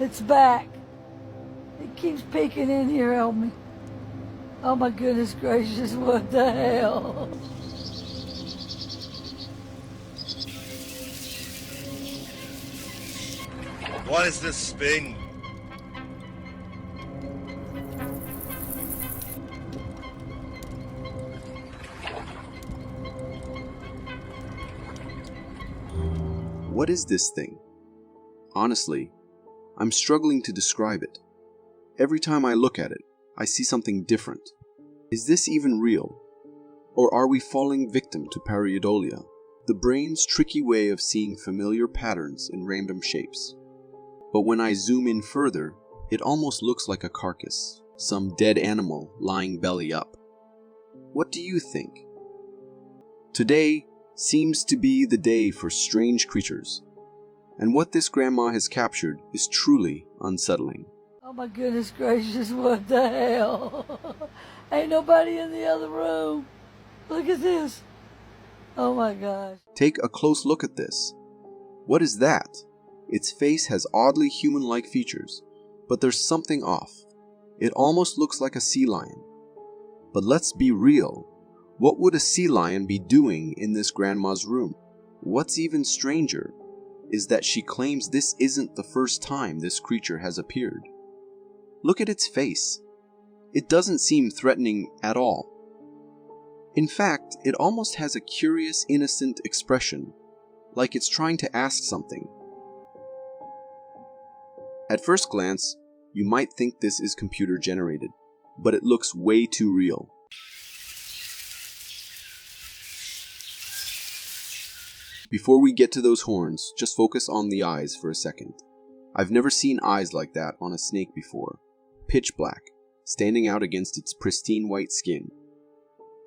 It's back. It keeps peeking in here on me. Oh my goodness gracious, what the hell? What is this spin? What is this thing? Honestly, I'm struggling to describe it. Every time I look at it, I see something different. Is this even real? Or are we falling victim to pareidolia, the brain's tricky way of seeing familiar patterns in random shapes? But when I zoom in further, it almost looks like a carcass, some dead animal lying belly up. What do you think? Today seems to be the day for strange creatures, and what this grandma has captured is truly unsettling. Oh my goodness gracious, what the hell? Ain't nobody in the other room. Look at this. Oh my gosh. Take a close look at this. What is that? Its face has oddly human-like features, but there's something off. It almost looks like a sea lion. But let's be real. What would a sea lion be doing in this grandma's room? What's even stranger is that she claims this isn't the first time this creature has appeared. Look at its face. It doesn't seem threatening at all. In fact, it almost has a curious, innocent expression, like it's trying to ask something. At first glance, you might think this is computer generated, but it looks way too real. Before we get to those horns, just focus on the eyes for a second. I've never seen eyes like that on a snake before. Pitch black, standing out against its pristine white skin.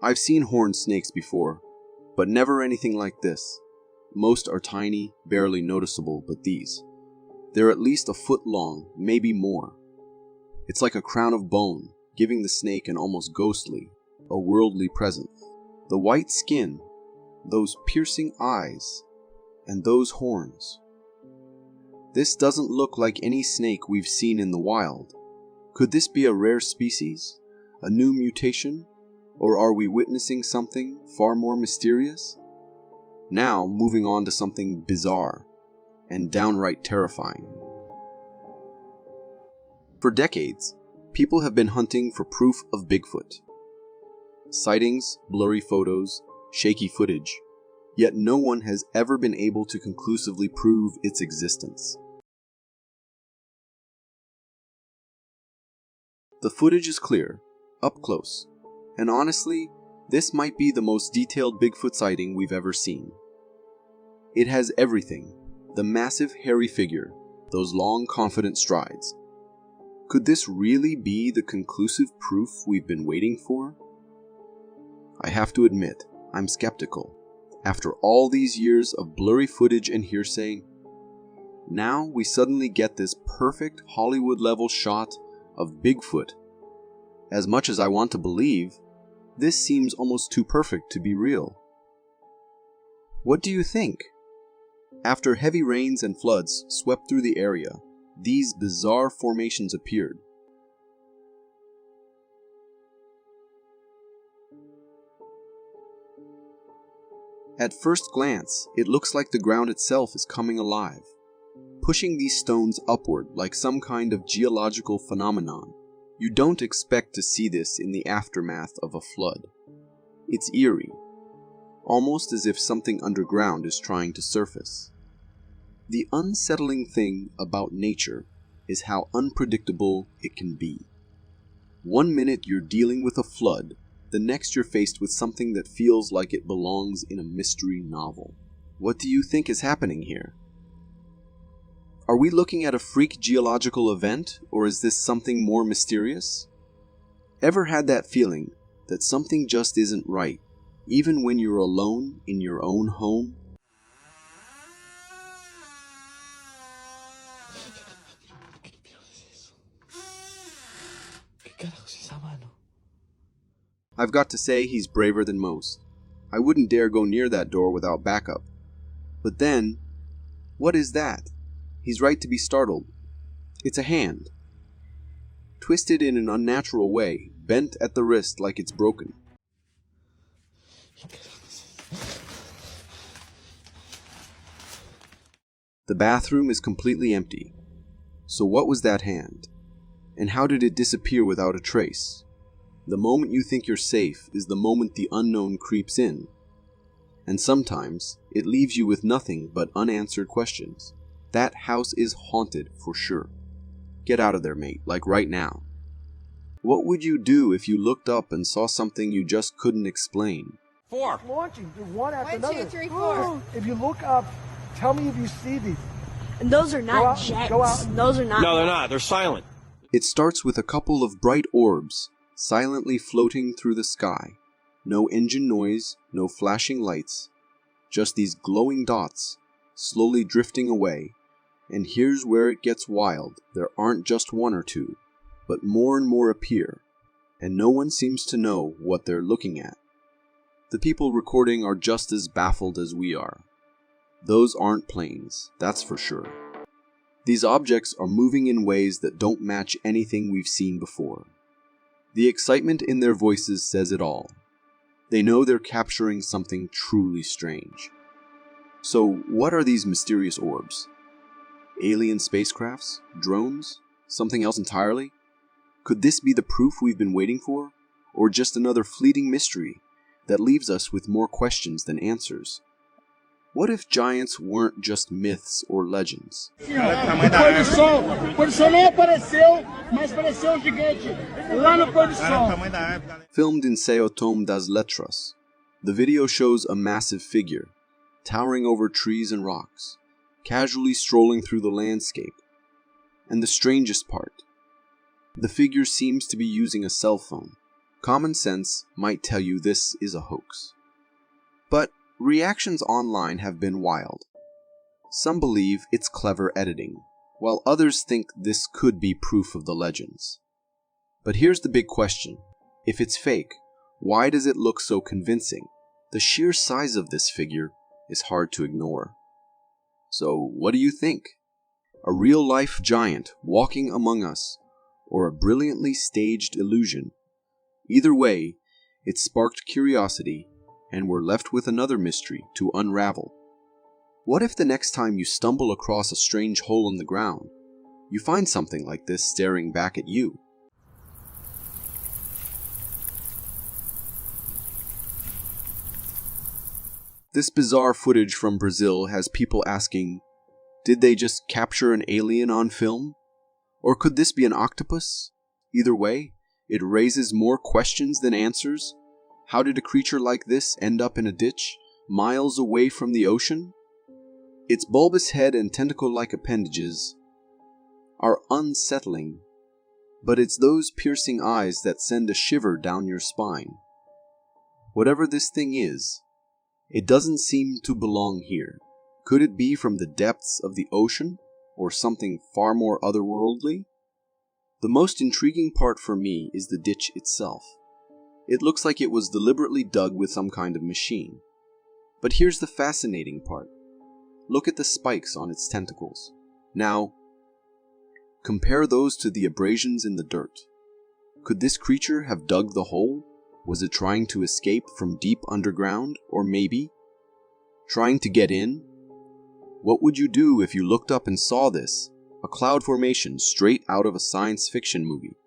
I've seen horned snakes before, but never anything like this. Most are tiny, barely noticeable, but these. They're at least a foot long, maybe more. It's like a crown of bone, giving the snake an almost ghostly, a worldly presence. The white skin, those piercing eyes, and those horns. This doesn't look like any snake we've seen in the wild. Could this be a rare species? A new mutation? Or are we witnessing something far more mysterious? Now, moving on to something bizarre and downright terrifying. For decades, people have been hunting for proof of Bigfoot. Sightings, blurry photos, shaky footage, yet no one has ever been able to conclusively prove its existence. The footage is clear, up close, and honestly, this might be the most detailed Bigfoot sighting we've ever seen. It has everything: the massive hairy figure, those long confident strides. Could this really be the conclusive proof we've been waiting for? I have to admit, I'm skeptical. After all these years of blurry footage and hearsay, now we suddenly get this perfect Hollywood-level shot of Bigfoot. As much as I want to believe, this seems almost too perfect to be real. What do you think? After heavy rains and floods swept through the area, these bizarre formations appeared. At first glance, it looks like the ground itself is coming alive, pushing these stones upward like some kind of geological phenomenon. You don't expect to see this in the aftermath of a flood. It's eerie, almost as if something underground is trying to surface. The unsettling thing about nature is how unpredictable it can be. One minute you're dealing with a flood, the next you're faced with something that feels like it belongs in a mystery novel. What do you think is happening here? Are we looking at a freak geological event, or is this something more mysterious? Ever had that feeling that something just isn't right, even when you're alone in your own home? I've got to say he's braver than most. I wouldn't dare go near that door without backup. But then, what is that? He's right to be startled. It's a hand. Twisted in an unnatural way, bent at the wrist like it's broken. The bathroom is completely empty. So what was that hand? And how did it disappear without a trace? The moment you think you're safe is the moment the unknown creeps in. And sometimes, it leaves you with nothing but unanswered questions. That house is haunted for sure. Get out of there, mate, like right now. What would you do if you looked up and saw something you just couldn't explain? 4. Launching, do one after 1, another. 2, 3, 4. If you look up, tell me if you see these. And those are Go not out- jets. go out. Those are not. No, they're not. They're silent. It starts with a couple of bright orbs, silently floating through the sky. No engine noise, no flashing lights. Just these glowing dots, slowly drifting away. And here's where it gets wild. There aren't just one or two, but more and more appear. And no one seems to know what they're looking at. The people recording are just as baffled as we are. Those aren't planes, that's for sure. These objects are moving in ways that don't match anything we've seen before. The excitement in their voices says it all. They know they're capturing something truly strange. So, what are these mysterious orbs? Alien spacecrafts? Drones? Something else entirely? Could this be the proof we've been waiting for? Or just another fleeting mystery that leaves us with more questions than answers? What if giants weren't just myths or legends? Filmed in São Tomé das Letras, the video shows a massive figure, towering over trees and rocks, casually strolling through the landscape. And the strangest part, the figure seems to be using a cell phone. Common sense might tell you this is a hoax. But reactions online have been wild. Some believe it's clever editing, while others think this could be proof of the legends. But here's the big question. If it's fake, why does it look so convincing? The sheer size of this figure is hard to ignore. So, what do you think? A real-life giant walking among us, or a brilliantly staged illusion? Either way, it sparked curiosity, and we're left with another mystery to unravel. What if the next time you stumble across a strange hole in the ground, you find something like this staring back at you? This bizarre footage from Brazil has people asking, did they just capture an alien on film? Or could this be an octopus? Either way, it raises more questions than answers. How did a creature like this end up in a ditch, miles away from the ocean? Its bulbous head and tentacle-like appendages are unsettling, but it's those piercing eyes that send a shiver down your spine. Whatever this thing is, it doesn't seem to belong here. Could it be from the depths of the ocean, or something far more otherworldly? The most intriguing part for me is the ditch itself. It looks like it was deliberately dug with some kind of machine. But here's the fascinating part. Look at the spikes on its tentacles. Now, compare those to the abrasions in the dirt. Could this creature have dug the hole? Was it trying to escape from deep underground, or maybe trying to get in? What would you do if you looked up and saw this? A cloud formation straight out of a science fiction movie.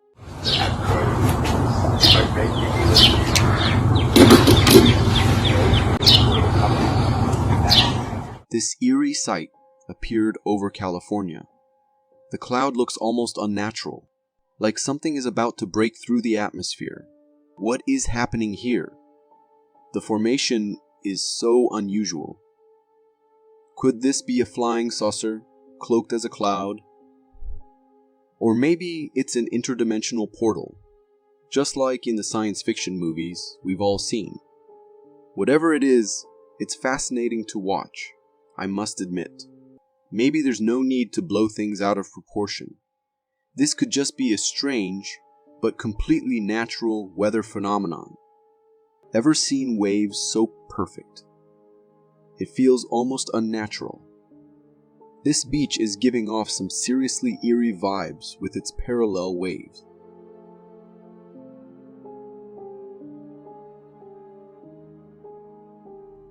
This eerie sight appeared over California. The cloud looks almost unnatural, like something is about to break through the atmosphere. What is happening here? The formation is so unusual. Could this be a flying saucer, cloaked as a cloud? Or maybe it's an interdimensional portal, just like in the science fiction movies we've all seen. Whatever it is, it's fascinating to watch, I must admit. Maybe there's no need to blow things out of proportion. This could just be a strange, but completely natural weather phenomenon. Ever seen waves so perfect? It feels almost unnatural. This beach is giving off some seriously eerie vibes with its parallel waves.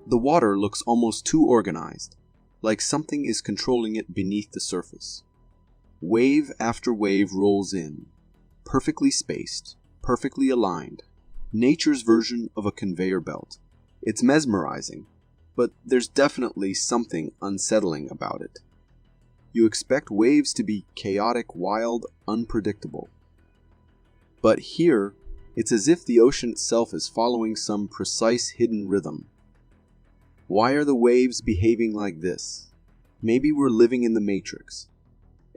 The water looks almost too organized, like something is controlling it beneath the surface. Wave after wave rolls in, perfectly spaced, perfectly aligned. Nature's version of a conveyor belt. It's mesmerizing, but there's definitely something unsettling about it. You expect waves to be chaotic, wild, unpredictable. But here, it's as if the ocean itself is following some precise hidden rhythm. Why are the waves behaving like this? Maybe we're living in the Matrix,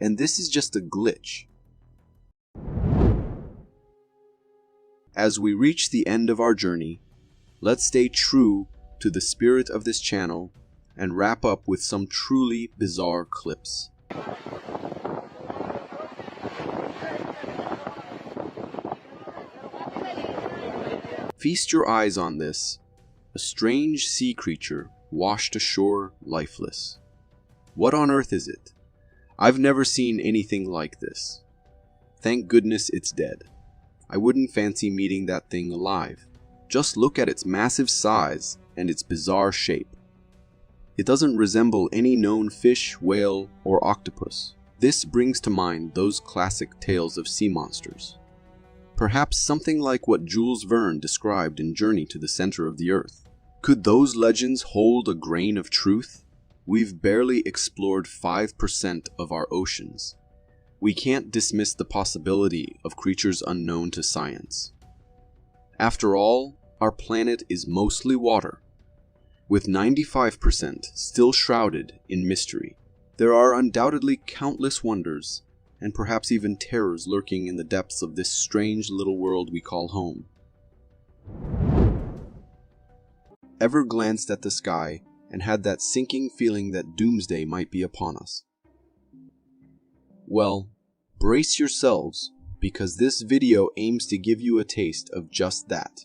and this is just a glitch. As we reach the end of our journey, let's stay true to the spirit of this channel and wrap up with some truly bizarre clips. Feast your eyes on this. A strange sea creature washed ashore lifeless. What on earth is it? I've never seen anything like this. Thank goodness it's dead. I wouldn't fancy meeting that thing alive. Just look at its massive size and its bizarre shape. It doesn't resemble any known fish, whale, or octopus. This brings to mind those classic tales of sea monsters. Perhaps something like what Jules Verne described in Journey to the Center of the Earth. Could those legends hold a grain of truth? We've barely explored 5% of our oceans. We can't dismiss the possibility of creatures unknown to science. After all, our planet is mostly water, with 95% still shrouded in mystery. There are undoubtedly countless wonders, and perhaps even terrors lurking in the depths of this strange little world we call home. Ever glanced at the sky and had that sinking feeling that doomsday might be upon us? Well, brace yourselves, because this video aims to give you a taste of just that.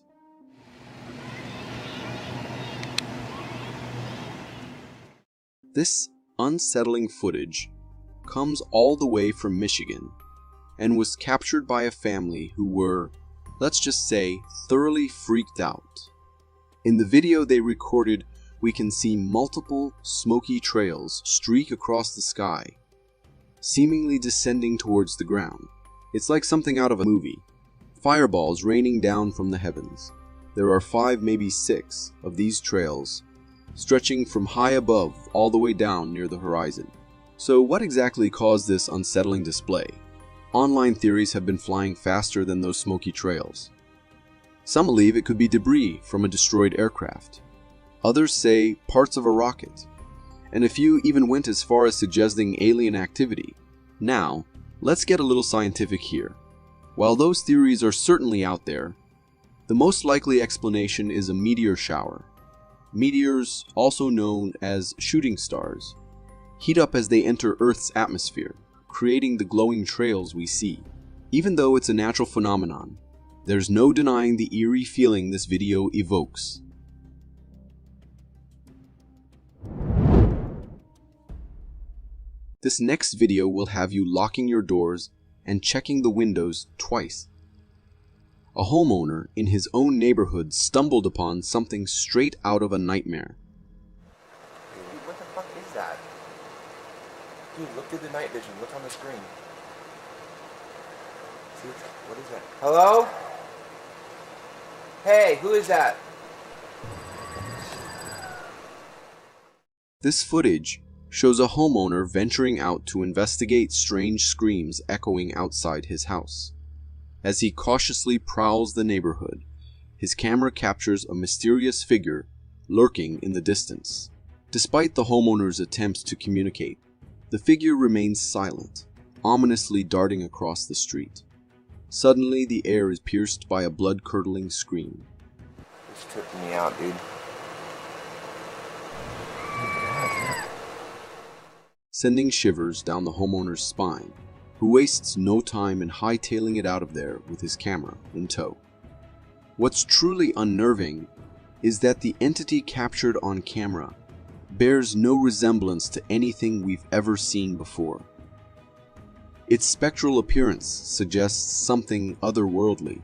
This unsettling footage comes all the way from Michigan and was captured by a family who were, let's just say, thoroughly freaked out. In the video they recorded, we can see multiple smoky trails streak across the sky, seemingly descending towards the ground. It's like something out of a movie. Fireballs raining down from the heavens. There are 5, maybe 6 of these trails, stretching from high above all the way down near the horizon. So what exactly caused this unsettling display? Online theories have been flying faster than those smoky trails. Some believe it could be debris from a destroyed aircraft. Others say parts of a rocket. And a few even went as far as suggesting alien activity. Now, let's get a little scientific here. While those theories are certainly out there, the most likely explanation is a meteor shower. Meteors, also known as shooting stars, heat up as they enter Earth's atmosphere, creating the glowing trails we see. Even though it's a natural phenomenon, there's no denying the eerie feeling this video evokes. This next video will have you locking your doors and checking the windows twice. A homeowner in his own neighborhood stumbled upon something straight out of a nightmare. Dude, what the fuck is that? Dude, look through the night vision. Look on the screen. See what is that? Hello? Hey, who is that? This footage shows a homeowner venturing out to investigate strange screams echoing outside his house. As he cautiously prowls the neighborhood, his camera captures a mysterious figure lurking in the distance. Despite the homeowner's attempts to communicate, the figure remains silent, ominously darting across the street. Suddenly, the air is pierced by a blood-curdling scream. It's tripping me out, dude. Sending shivers down the homeowner's spine, who wastes no time in hightailing it out of there with his camera in tow. What's truly unnerving is that the entity captured on camera bears no resemblance to anything we've ever seen before. Its spectral appearance suggests something otherworldly,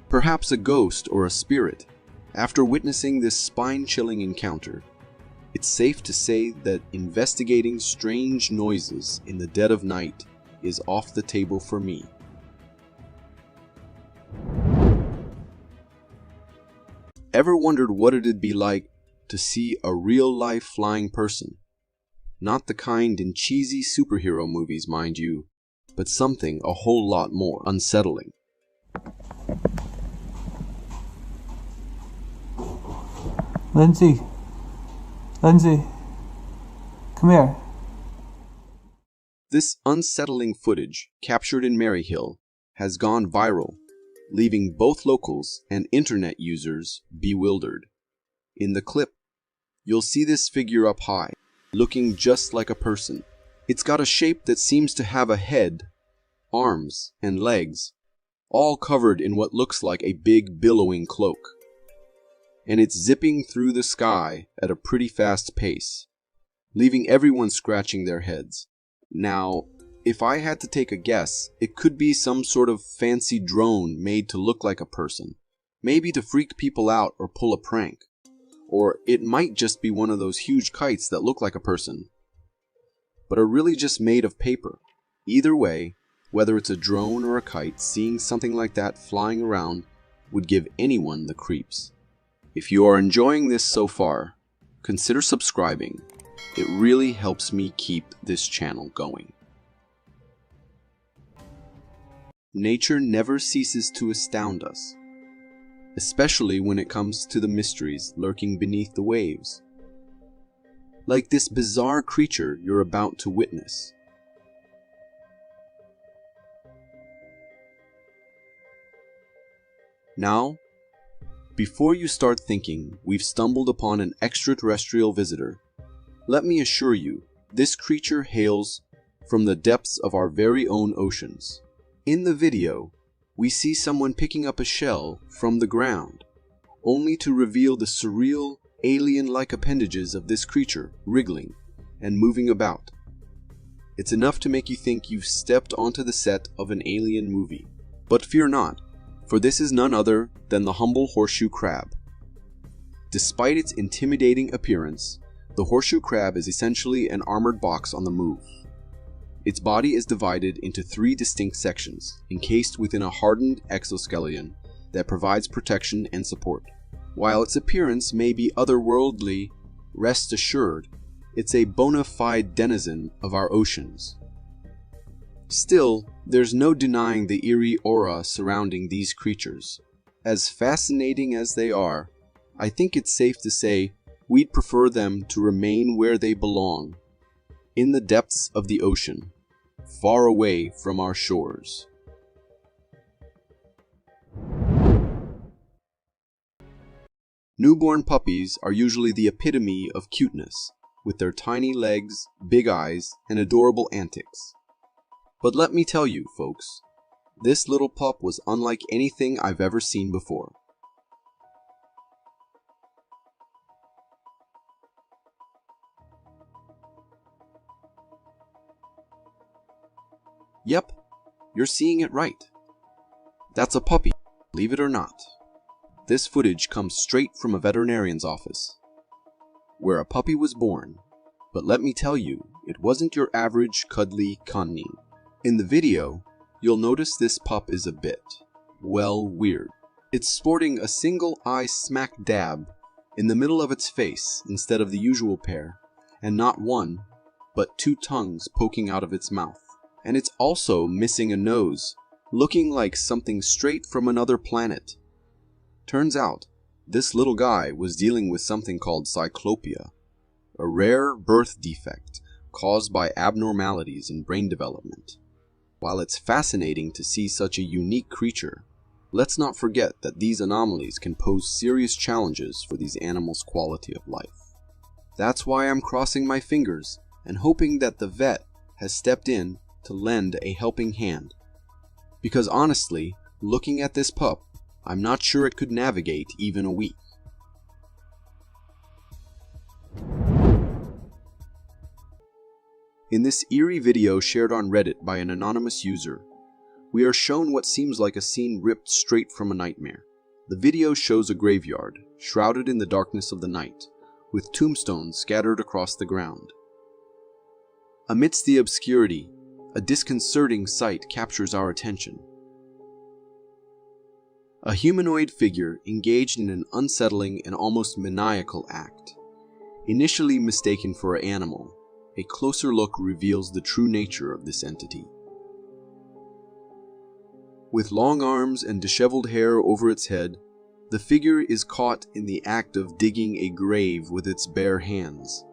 perhaps a ghost or a spirit. After witnessing this spine-chilling encounter, it's safe to say that investigating strange noises in the dead of night is off the table for me. Ever wondered what it'd be like to see a real-life flying person? Not the kind in cheesy superhero movies, mind you, but something a whole lot more unsettling. Lindsay, come here. This unsettling footage, captured in Maryhill, has gone viral, leaving both locals and internet users bewildered. In the clip, you'll see this figure up high, looking just like a person. It's got a shape that seems to have a head, arms, and legs, all covered in what looks like a big billowing cloak. And it's zipping through the sky at a pretty fast pace, leaving everyone scratching their heads. Now, if I had to take a guess, it could be some sort of fancy drone made to look like a person, maybe to freak people out or pull a prank. Or it might just be one of those huge kites that look like a person, but are really just made of paper. Either way, whether it's a drone or a kite, seeing something like that flying around would give anyone the creeps. If you are enjoying this so far, consider subscribing. It really helps me keep this channel going. Nature never ceases to astound us, especially when it comes to the mysteries lurking beneath the waves. Like this bizarre creature you're about to witness. Now, before you start thinking we've stumbled upon an extraterrestrial visitor, let me assure you, this creature hails from the depths of our very own oceans. In the video, we see someone picking up a shell from the ground, only to reveal the surreal, alien-like appendages of this creature wriggling and moving about. It's enough to make you think you've stepped onto the set of an alien movie. But fear not, for this is none other than the humble horseshoe crab. Despite its intimidating appearance, the horseshoe crab is essentially an armored box on the move. Its body is divided into 3 distinct sections, encased within a hardened exoskeleton that provides protection and support. While its appearance may be otherworldly, rest assured, it's a bona fide denizen of our oceans. Still, there's no denying the eerie aura surrounding these creatures. As fascinating as they are, I think it's safe to say we'd prefer them to remain where they belong, in the depths of the ocean, far away from our shores. Newborn puppies are usually the epitome of cuteness, with their tiny legs, big eyes, and adorable antics. But let me tell you, folks, this little pup was unlike anything I've ever seen before. Yep, you're seeing it right. That's a puppy, believe it or not. This footage comes straight from a veterinarian's office, where a puppy was born. But let me tell you, it wasn't your average cuddly cunning. In the video, you'll notice this pup is a bit, well, weird. It's sporting a single eye smack dab in the middle of its face instead of the usual pair, and not one, but 2 tongues poking out of its mouth. And it's also missing a nose, looking like something straight from another planet. Turns out, this little guy was dealing with something called cyclopia, a rare birth defect caused by abnormalities in brain development. While it's fascinating to see such a unique creature, let's not forget that these anomalies can pose serious challenges for these animals' quality of life. That's why I'm crossing my fingers and hoping that the vet has stepped in to lend a helping hand. Because honestly, looking at this pup, I'm not sure it could navigate even a week. In this eerie video shared on Reddit by an anonymous user, we are shown what seems like a scene ripped straight from a nightmare. The video shows a graveyard, shrouded in the darkness of the night, with tombstones scattered across the ground. Amidst the obscurity, a disconcerting sight captures our attention. A humanoid figure engaged in an unsettling and almost maniacal act. Initially mistaken for an animal, a closer look reveals the true nature of this entity. With long arms and disheveled hair over its head, the figure is caught in the act of digging a grave with its bare hands.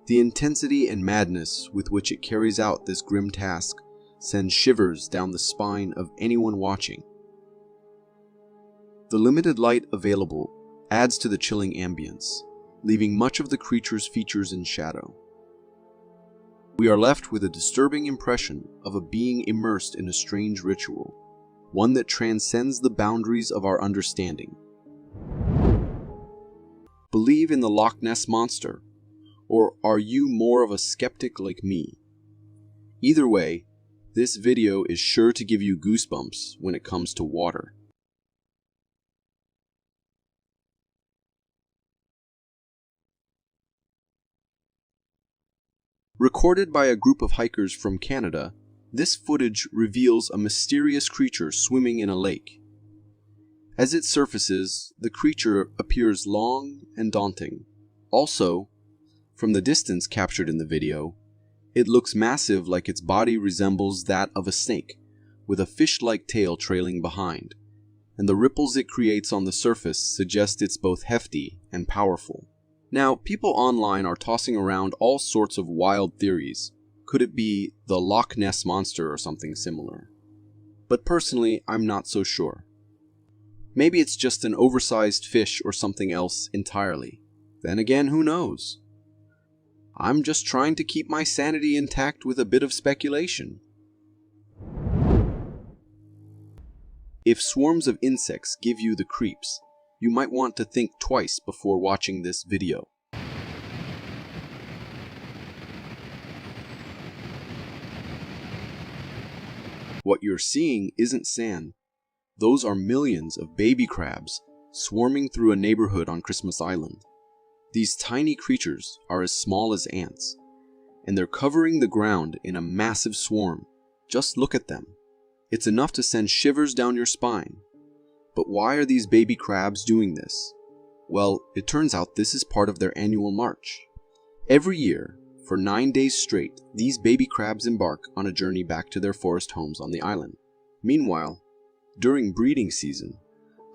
The intensity and madness with which it carries out this grim task sends shivers down the spine of anyone watching. The limited light available adds to the chilling ambience, leaving much of the creature's features in shadow. We are left with a disturbing impression of a being immersed in a strange ritual, one that transcends the boundaries of our understanding. Believe in the Loch Ness Monster, or are you more of a skeptic like me? Either way, this video is sure to give you goosebumps when it comes to water. Recorded by a group of hikers from Canada, this footage reveals a mysterious creature swimming in a lake. As it surfaces, the creature appears long and daunting. Also, from the distance captured in the video, it looks massive, like its body resembles that of a snake, with a fish-like tail trailing behind, and the ripples it creates on the surface suggest it's both hefty and powerful. Now, people online are tossing around all sorts of wild theories. Could it be the Loch Ness Monster or something similar? But personally, I'm not so sure. Maybe it's just an oversized fish or something else entirely. Then again, who knows? I'm just trying to keep my sanity intact with a bit of speculation. If swarms of insects give you the creeps, you might want to think twice before watching this video. What you're seeing isn't sand. Those are millions of baby crabs swarming through a neighborhood on Christmas Island. These tiny creatures are as small as ants, and they're covering the ground in a massive swarm. Just look at them. It's enough to send shivers down your spine. But why are these baby crabs doing this? Well, it turns out this is part of their annual march. Every year, for 9 days straight, these baby crabs embark on a journey back to their forest homes on the island. Meanwhile, during breeding season,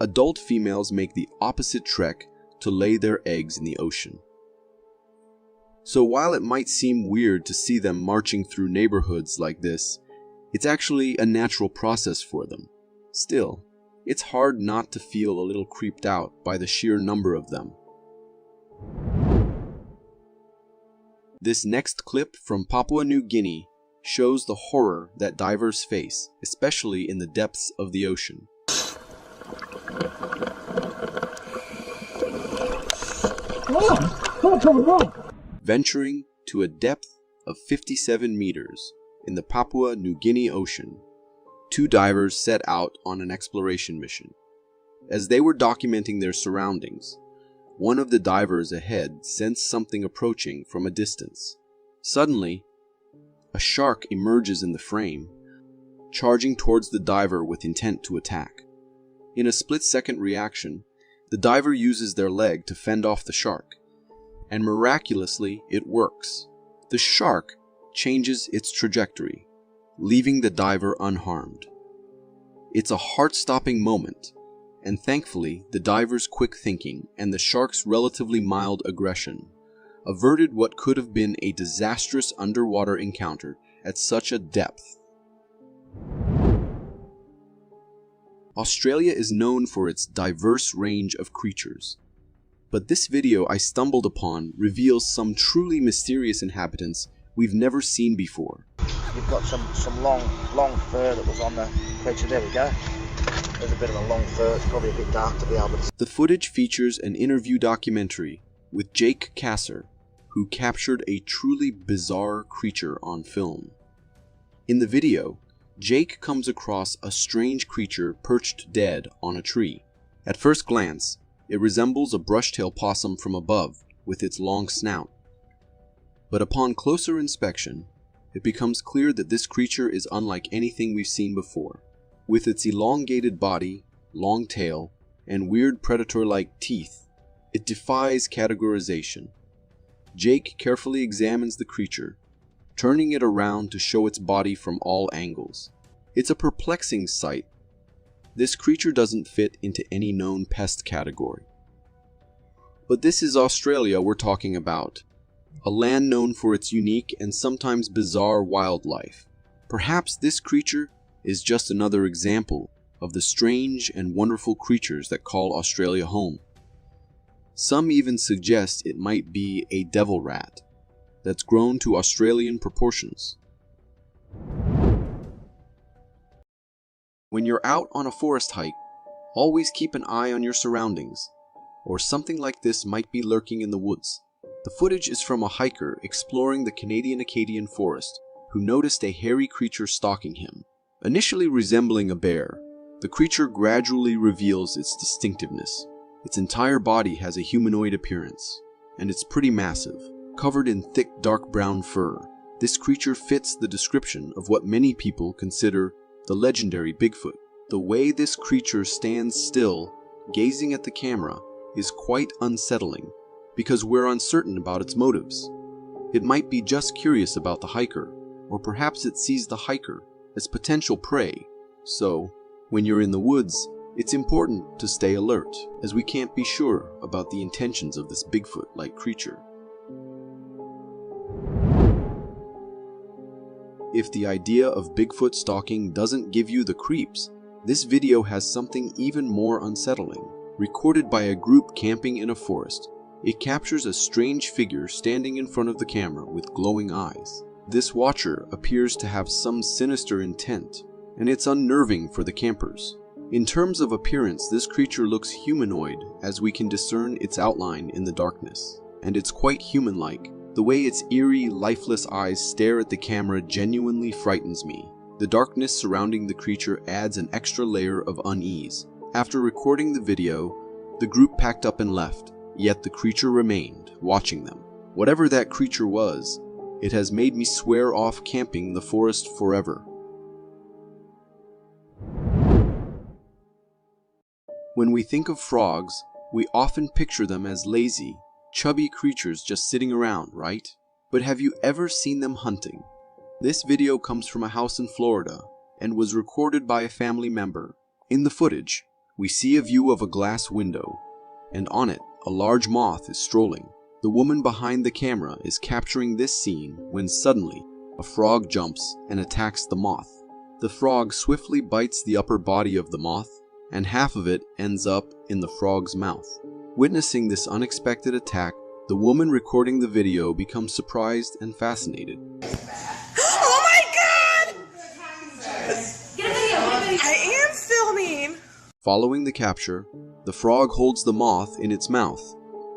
adult females make the opposite trek to lay their eggs in the ocean. So while it might seem weird to see them marching through neighborhoods like this, it's actually a natural process for them. Still, it's hard not to feel a little creeped out by the sheer number of them. This next clip from Papua New Guinea shows the horror that divers face, especially in the depths of the ocean. Venturing to a depth of 57 meters in the Papua New Guinea Ocean, 2 divers set out on an exploration mission. As they were documenting their surroundings, one of the divers ahead sensed something approaching from a distance. Suddenly, a shark emerges in the frame, charging towards the diver with intent to attack. In a split-second reaction, the diver uses their leg to fend off the shark, and miraculously it works. The shark changes its trajectory, leaving the diver unharmed. It's a heart-stopping moment, and thankfully the diver's quick thinking and the shark's relatively mild aggression averted what could have been a disastrous underwater encounter at such a depth. Australia is known for its diverse range of creatures, but this video I stumbled upon reveals some truly mysterious inhabitants we've never seen before. You've got some long fur that was on the creature. There we go. There's a bit of a long fur. It's probably a bit dark to be able to see. The footage features an interview documentary with Jake Kasser, who captured a truly bizarre creature on film. In the video, Jake comes across a strange creature perched dead on a tree. At first glance, it resembles a brushtail possum from above with its long snout. But upon closer inspection, it becomes clear that this creature is unlike anything we've seen before. With its elongated body, long tail, and weird predator-like teeth, it defies categorization. Jake carefully examines the creature, turning it around to show its body from all angles. It's a perplexing sight. This creature doesn't fit into any known pest category. But this is Australia we're talking about, a land known for its unique and sometimes bizarre wildlife. Perhaps this creature is just another example of the strange and wonderful creatures that call Australia home. Some even suggest it might be a devil rat that's grown to Australian proportions. When you're out on a forest hike, always keep an eye on your surroundings, or something like this might be lurking in the woods. The footage is from a hiker exploring the Canadian Acadian forest who noticed a hairy creature stalking him. Initially resembling a bear, the creature gradually reveals its distinctiveness. Its entire body has a humanoid appearance, and it's pretty massive, covered in thick dark brown fur. This creature fits the description of what many people consider the legendary Bigfoot. The way this creature stands still, gazing at the camera, is quite unsettling, because we're uncertain about its motives. It might be just curious about the hiker, or perhaps it sees the hiker as potential prey. So, when you're in the woods, it's important to stay alert, as we can't be sure about the intentions of this Bigfoot-like creature. If the idea of Bigfoot stalking doesn't give you the creeps, this video has something even more unsettling. Recorded by a group camping in a forest, it captures a strange figure standing in front of the camera with glowing eyes. This watcher appears to have some sinister intent, and it's unnerving for the campers. In terms of appearance, this creature looks humanoid as we can discern its outline in the darkness, and it's quite human-like. The way its eerie, lifeless eyes stare at the camera genuinely frightens me. The darkness surrounding the creature adds an extra layer of unease. After recording the video, the group packed up and left, yet the creature remained, watching them. Whatever that creature was, it has made me swear off camping the forest forever. When we think of frogs, we often picture them as lazy, chubby creatures just sitting around, right? But have you ever seen them hunting? This video comes from a house in Florida and was recorded by a family member. In the footage, we see a view of a glass window, and on it, a large moth is strolling. The woman behind the camera is capturing this scene when suddenly, a frog jumps and attacks the moth. The frog swiftly bites the upper body of the moth, and half of it ends up in the frog's mouth. Witnessing this unexpected attack, the woman recording the video becomes surprised and fascinated. Oh my god! Get a video! I am filming! Following the capture, the frog holds the moth in its mouth,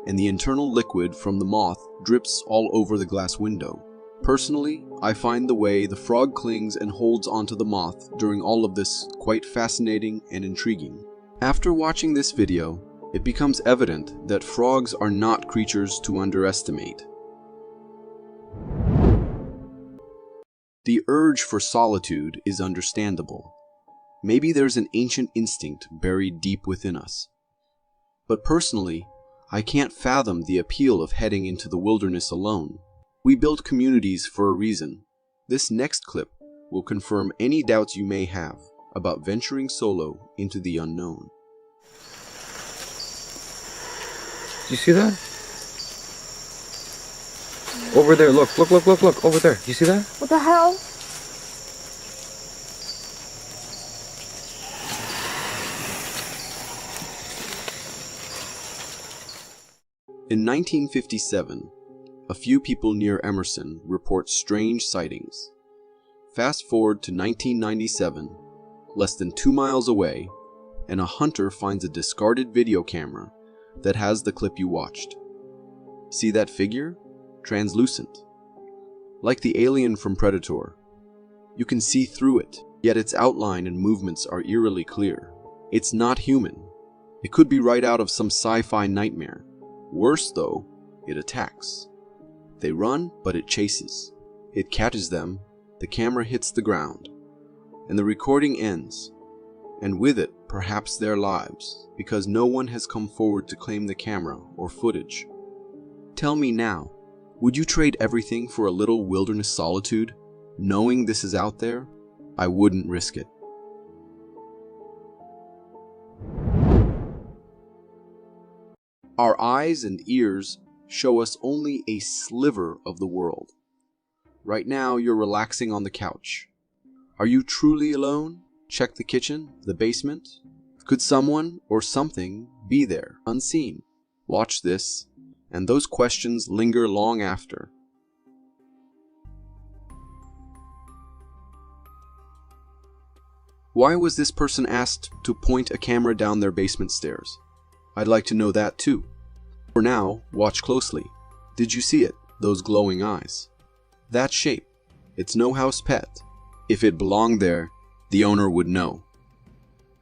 and the internal liquid from the moth drips all over the glass window. Personally, I find the way the frog clings and holds onto the moth during all of this quite fascinating and intriguing. After watching this video, it becomes evident that frogs are not creatures to underestimate. The urge for solitude is understandable. Maybe there's an ancient instinct buried deep within us. But personally, I can't fathom the appeal of heading into the wilderness alone. We build communities for a reason. This next clip will confirm any doubts you may have about venturing solo into the unknown. Do you see that? Over there, look, over there. Do you see that? What the hell? In 1957, a few people near Emerson report strange sightings. Fast forward to 1997, less than 2 miles away, and a hunter finds a discarded video camera that has the clip you watched. See that figure? translucent. Like the alien from Predator. You can see through it, yet its outline and movements are eerily clear. It's not human. It could be right out of some sci-fi nightmare. Worse though, it attacks. They run, but it chases. It catches them, the camera hits the ground, and the recording ends, and with it, perhaps their lives, because no one has come forward to claim the camera or footage. Tell me now, would you trade everything for a little wilderness solitude, knowing this is out there? I wouldn't risk it. Our eyes and ears show us only a sliver of the world. Right now, you're relaxing on the couch. Are you truly alone? Check the kitchen, the basement. Could someone or something be there, unseen? Watch this, and those questions linger long after. Why was this person asked to point a camera down their basement stairs? I'd like to know that too. For now, watch closely. Did you see it? Those glowing eyes. That shape. It's no house pet. If it belonged there, the owner would know.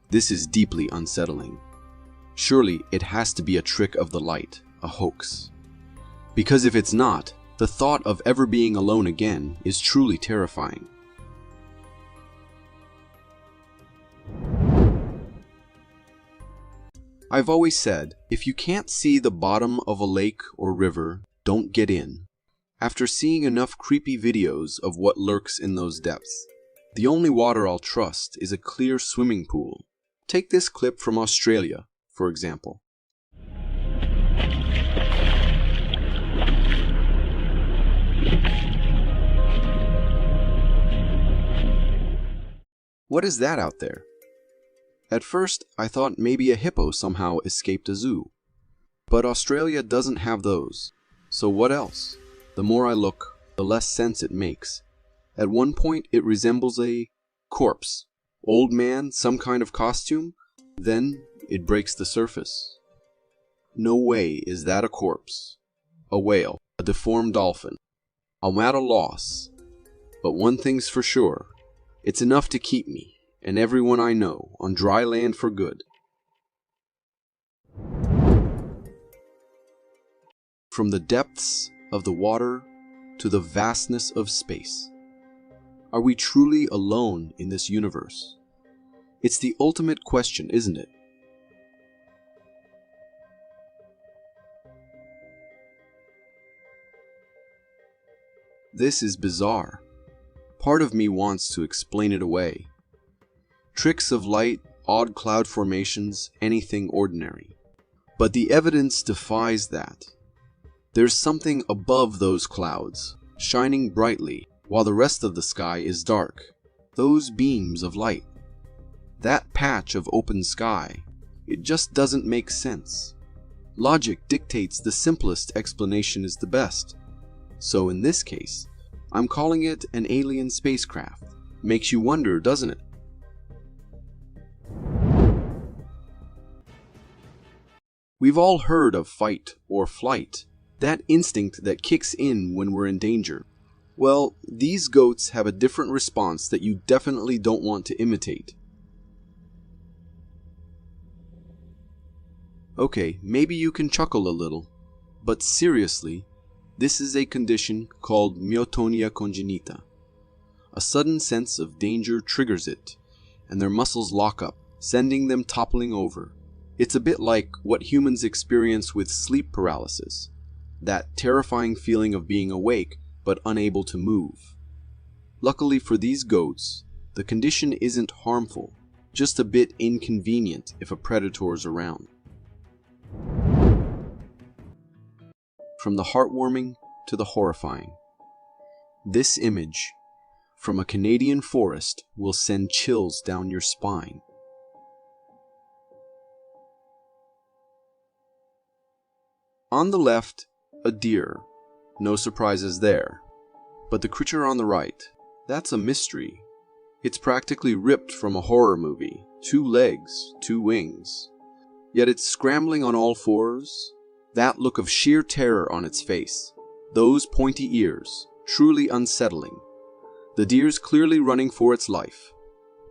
This is deeply unsettling. Surely it has to be a trick of the light, a hoax. Because if it's not, the thought of ever being alone again is truly terrifying. I've always said, if you can't see the bottom of a lake or river, don't get in. After seeing enough creepy videos of what lurks in those depths, the only water I'll trust is a clear swimming pool. Take this clip from Australia, for example. What is that out there? At first, I thought maybe a hippo somehow escaped a zoo. But Australia doesn't have those. So what else? The more I look, the less sense it makes. At one point, it resembles a corpse. Old man, some kind of costume. Then, it breaks the surface. No way is that a corpse. A whale, a deformed dolphin. I'm at a loss. But one thing's for sure. It's enough to keep me, and everyone I know, on dry land for good. From the depths of the water to the vastness of space. Are we truly alone in this universe? It's the ultimate question, isn't it? This is bizarre. Part of me wants to explain it away. Tricks of light, odd cloud formations, anything ordinary. But the evidence defies that. There's something above those clouds, shining brightly, while the rest of the sky is dark. Those beams of light. That patch of open sky. It just doesn't make sense. Logic dictates the simplest explanation is the best. So in this case, I'm calling it an alien spacecraft. Makes you wonder, doesn't it? We've all heard of fight or flight, that instinct that kicks in when we're in danger. Well, these goats have a different response that you definitely don't want to imitate. Okay, maybe you can chuckle a little, but seriously, this is a condition called myotonia congenita. A sudden sense of danger triggers it, and their muscles lock up, sending them toppling over. It's a bit like what humans experience with sleep paralysis, that terrifying feeling of being awake but unable to move. Luckily for these goats, the condition isn't harmful, just a bit inconvenient if a predator's around. From the heartwarming to the horrifying. This image from a Canadian forest will send chills down your spine. On the left, a deer. No surprises there. But the creature on the right, that's a mystery. It's practically ripped from a horror movie. 2 legs, 2 wings. Yet it's scrambling on all fours. That look of sheer terror on its face. Those pointy ears, truly unsettling. The deer's clearly running for its life.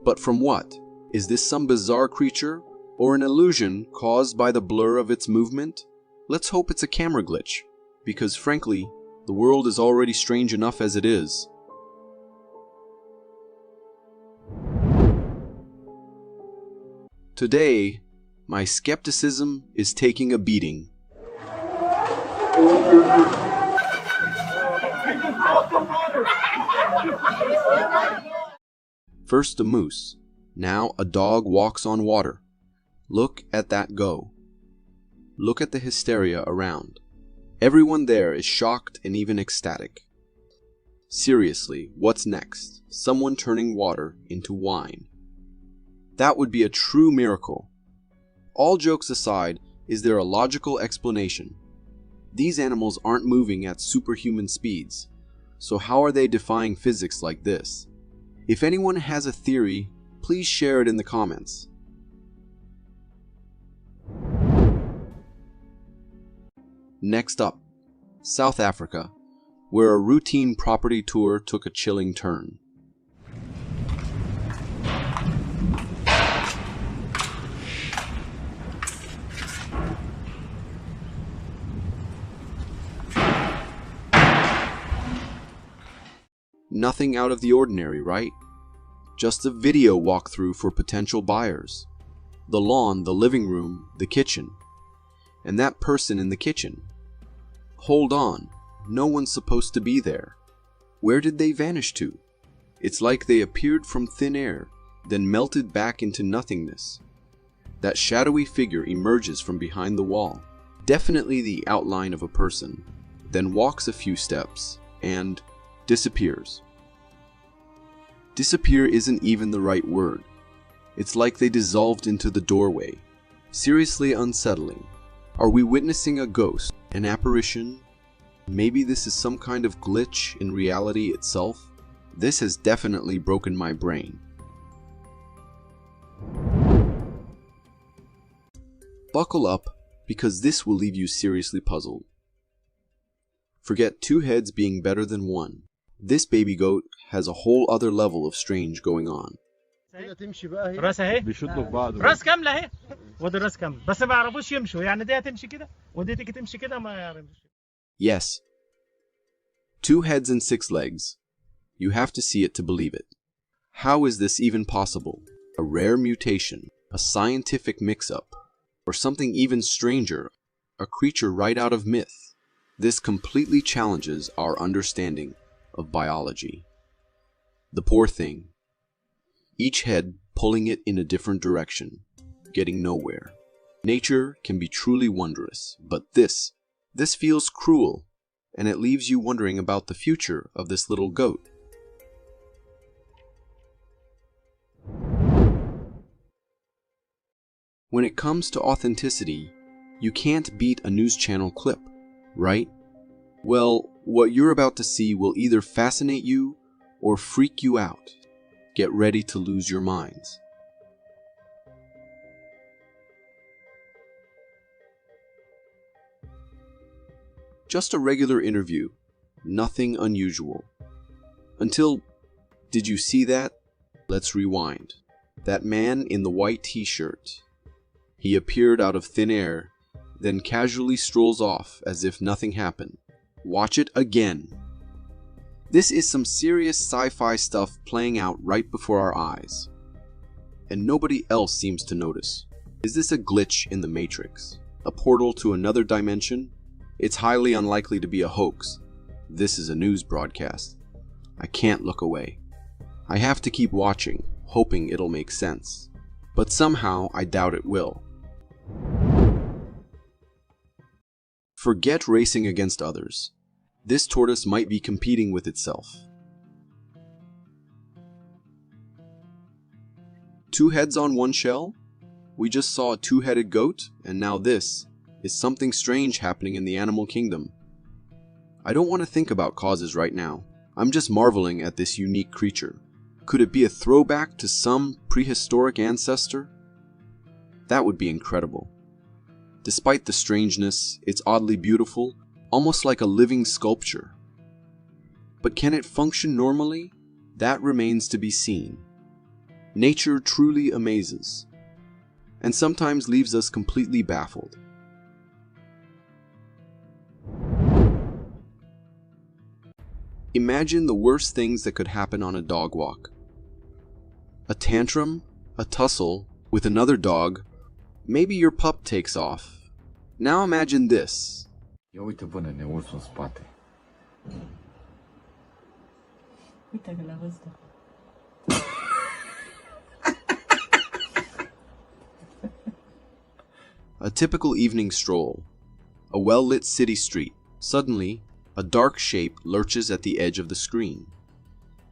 But from what? Is this some bizarre creature, or an illusion caused by the blur of its movement? Let's hope it's a camera glitch, because frankly, the world is already strange enough as it is. Today, my skepticism is taking a beating. First a moose, now a dog walks on water. Look at that go. Look at the hysteria around. Everyone there is shocked and even ecstatic. Seriously, what's next? Someone turning water into wine. That would be a true miracle. All jokes aside, is there a logical explanation? These animals aren't moving at superhuman speeds, so how are they defying physics like this? If anyone has a theory, please share it in the comments. Next up, South Africa, where a routine property tour took a chilling turn. Nothing out of the ordinary, right? Just a video walkthrough for potential buyers. The lawn, the living room, the kitchen. And that person in the kitchen. Hold on, no one's supposed to be there. Where did they vanish to? It's like they appeared from thin air, then melted back into nothingness. That shadowy figure emerges from behind the wall, definitely the outline of a person, then walks a few steps, and disappears. Disappear isn't even the right word. It's like they dissolved into the doorway. Seriously unsettling. Are we witnessing a ghost, an apparition? Maybe this is some kind of glitch in reality itself? This has definitely broken my brain. Buckle up, because this will leave you seriously puzzled. Forget two heads being better than one. This baby goat has a whole other level of strange going on. راس اهي بيشدوا في بعض راس كامله اهي ودي الراس كامله بس ما يعرفوش يمشوا يعني دي هتمشي كده ودي تيجي تمشي كده ما يعرفوش. Yes. 2 heads and 6 legs. You have to see it to believe it. How is this even possible? A rare mutation, a scientific mix-up, or something even stranger, a creature right out of myth. This completely challenges our understanding of biology. The poor thing. Each head pulling it in a different direction, getting nowhere. Nature can be truly wondrous, but this feels cruel, and it leaves you wondering about the future of this little goat. When it comes to authenticity, you can't beat a news channel clip, right? Well, what you're about to see will either fascinate you or freak you out. Get ready to lose your minds. Just a regular interview, nothing unusual. Until, did you see that? Let's rewind. That man in the white t-shirt. He appeared out of thin air, then casually strolls off as if nothing happened. Watch it again. This is some serious sci-fi stuff playing out right before our eyes. And nobody else seems to notice. Is this a glitch in the Matrix? A portal to another dimension? It's highly unlikely to be a hoax. This is a news broadcast. I can't look away. I have to keep watching, hoping it'll make sense. But somehow I doubt it will. Forget racing against others. This tortoise might be competing with itself. 2 heads on 1 shell? We just saw a 2-headed goat, and now this is something strange happening in the animal kingdom. I don't want to think about causes right now. I'm just marveling at this unique creature. Could it be a throwback to some prehistoric ancestor? That would be incredible. Despite the strangeness, it's oddly beautiful, almost like a living sculpture. But can it function normally? That remains to be seen. Nature truly amazes, and sometimes leaves us completely baffled. Imagine the worst things that could happen on a dog walk. A tantrum, a tussle with another dog, maybe your pup takes off. Now imagine this. A typical evening stroll. A well-lit city street. Suddenly, a dark shape lurches at the edge of the screen.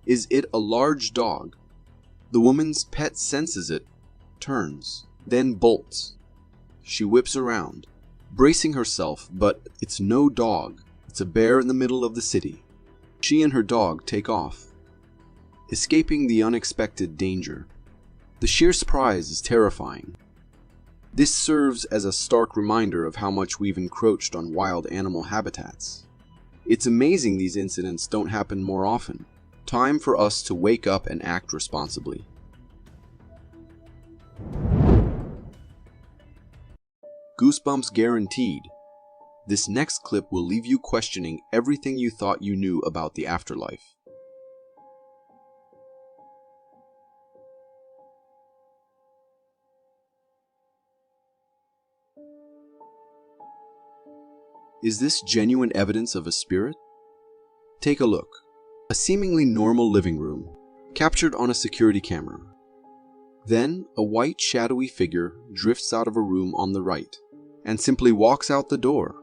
Is it a large dog? The woman's pet senses it, turns, then bolts. She whips around, bracing herself, but it's no dog. It's a bear in the middle of the city. She and her dog take off, escaping the unexpected danger. The sheer surprise is terrifying. This serves as a stark reminder of how much we've encroached on wild animal habitats. It's amazing these incidents don't happen more often. Time for us to wake up and act responsibly. Goosebumps guaranteed. This next clip will leave you questioning everything you thought you knew about the afterlife. Is this genuine evidence of a spirit? Take a look. A seemingly normal living room, captured on a security camera. Then, a white shadowy figure drifts out of a room on the right, and simply walks out the door.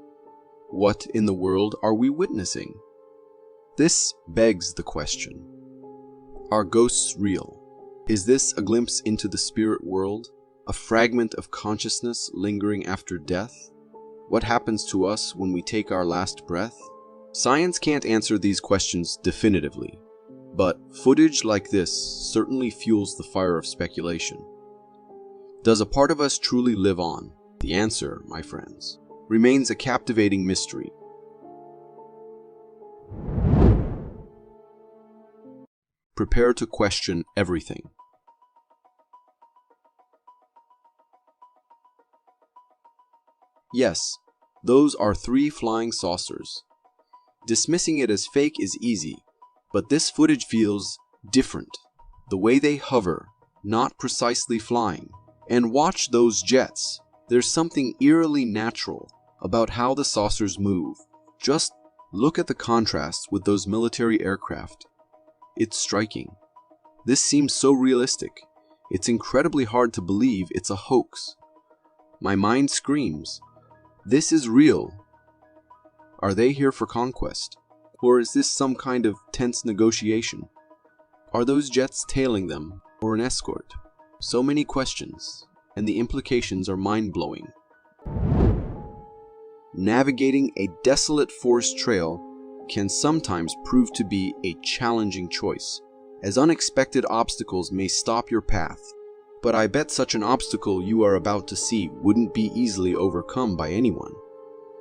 What in the world are we witnessing? This begs the question. Are ghosts real? Is this a glimpse into the spirit world? A fragment of consciousness lingering after death? What happens to us when we take our last breath? Science can't answer these questions definitively, but footage like this certainly fuels the fire of speculation. Does a part of us truly live on? The answer, my friends, remains a captivating mystery. Prepare to question everything. Yes, those are 3 flying saucers. Dismissing it as fake is easy, but this footage feels different. The way they hover, not precisely flying. And watch those jets. There's something eerily natural about how the saucers move. Just look at the contrast with those military aircraft. It's striking. This seems so realistic. It's incredibly hard to believe it's a hoax. My mind screams, this is real. Are they here for conquest? Or is this some kind of tense negotiation? Are those jets tailing them, or an escort? So many questions, and the implications are mind-blowing. Navigating a desolate forest trail can sometimes prove to be a challenging choice, as unexpected obstacles may stop your path. But I bet such an obstacle you are about to see wouldn't be easily overcome by anyone.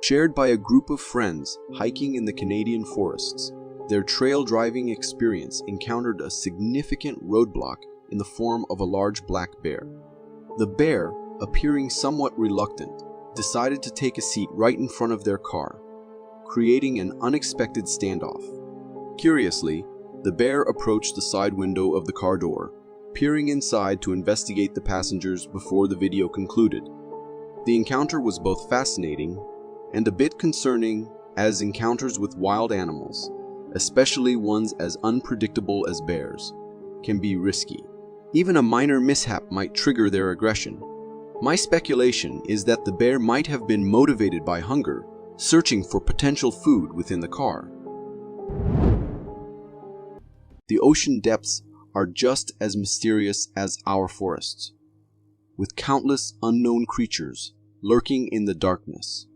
Shared by a group of friends hiking in the Canadian forests, their trail driving experience encountered a significant roadblock in the form of a large black bear. The bear, appearing somewhat reluctant, decided to take a seat right in front of their car, creating an unexpected standoff. Curiously, the bear approached the side window of the car door, peering inside to investigate the passengers before the video concluded. The encounter was both fascinating and a bit concerning, as encounters with wild animals, especially ones as unpredictable as bears, can be risky. Even a minor mishap might trigger their aggression. My speculation is that the bear might have been motivated by hunger, searching for potential food within the car. The ocean depths are just as mysterious as our forests, with countless unknown creatures lurking in the darkness.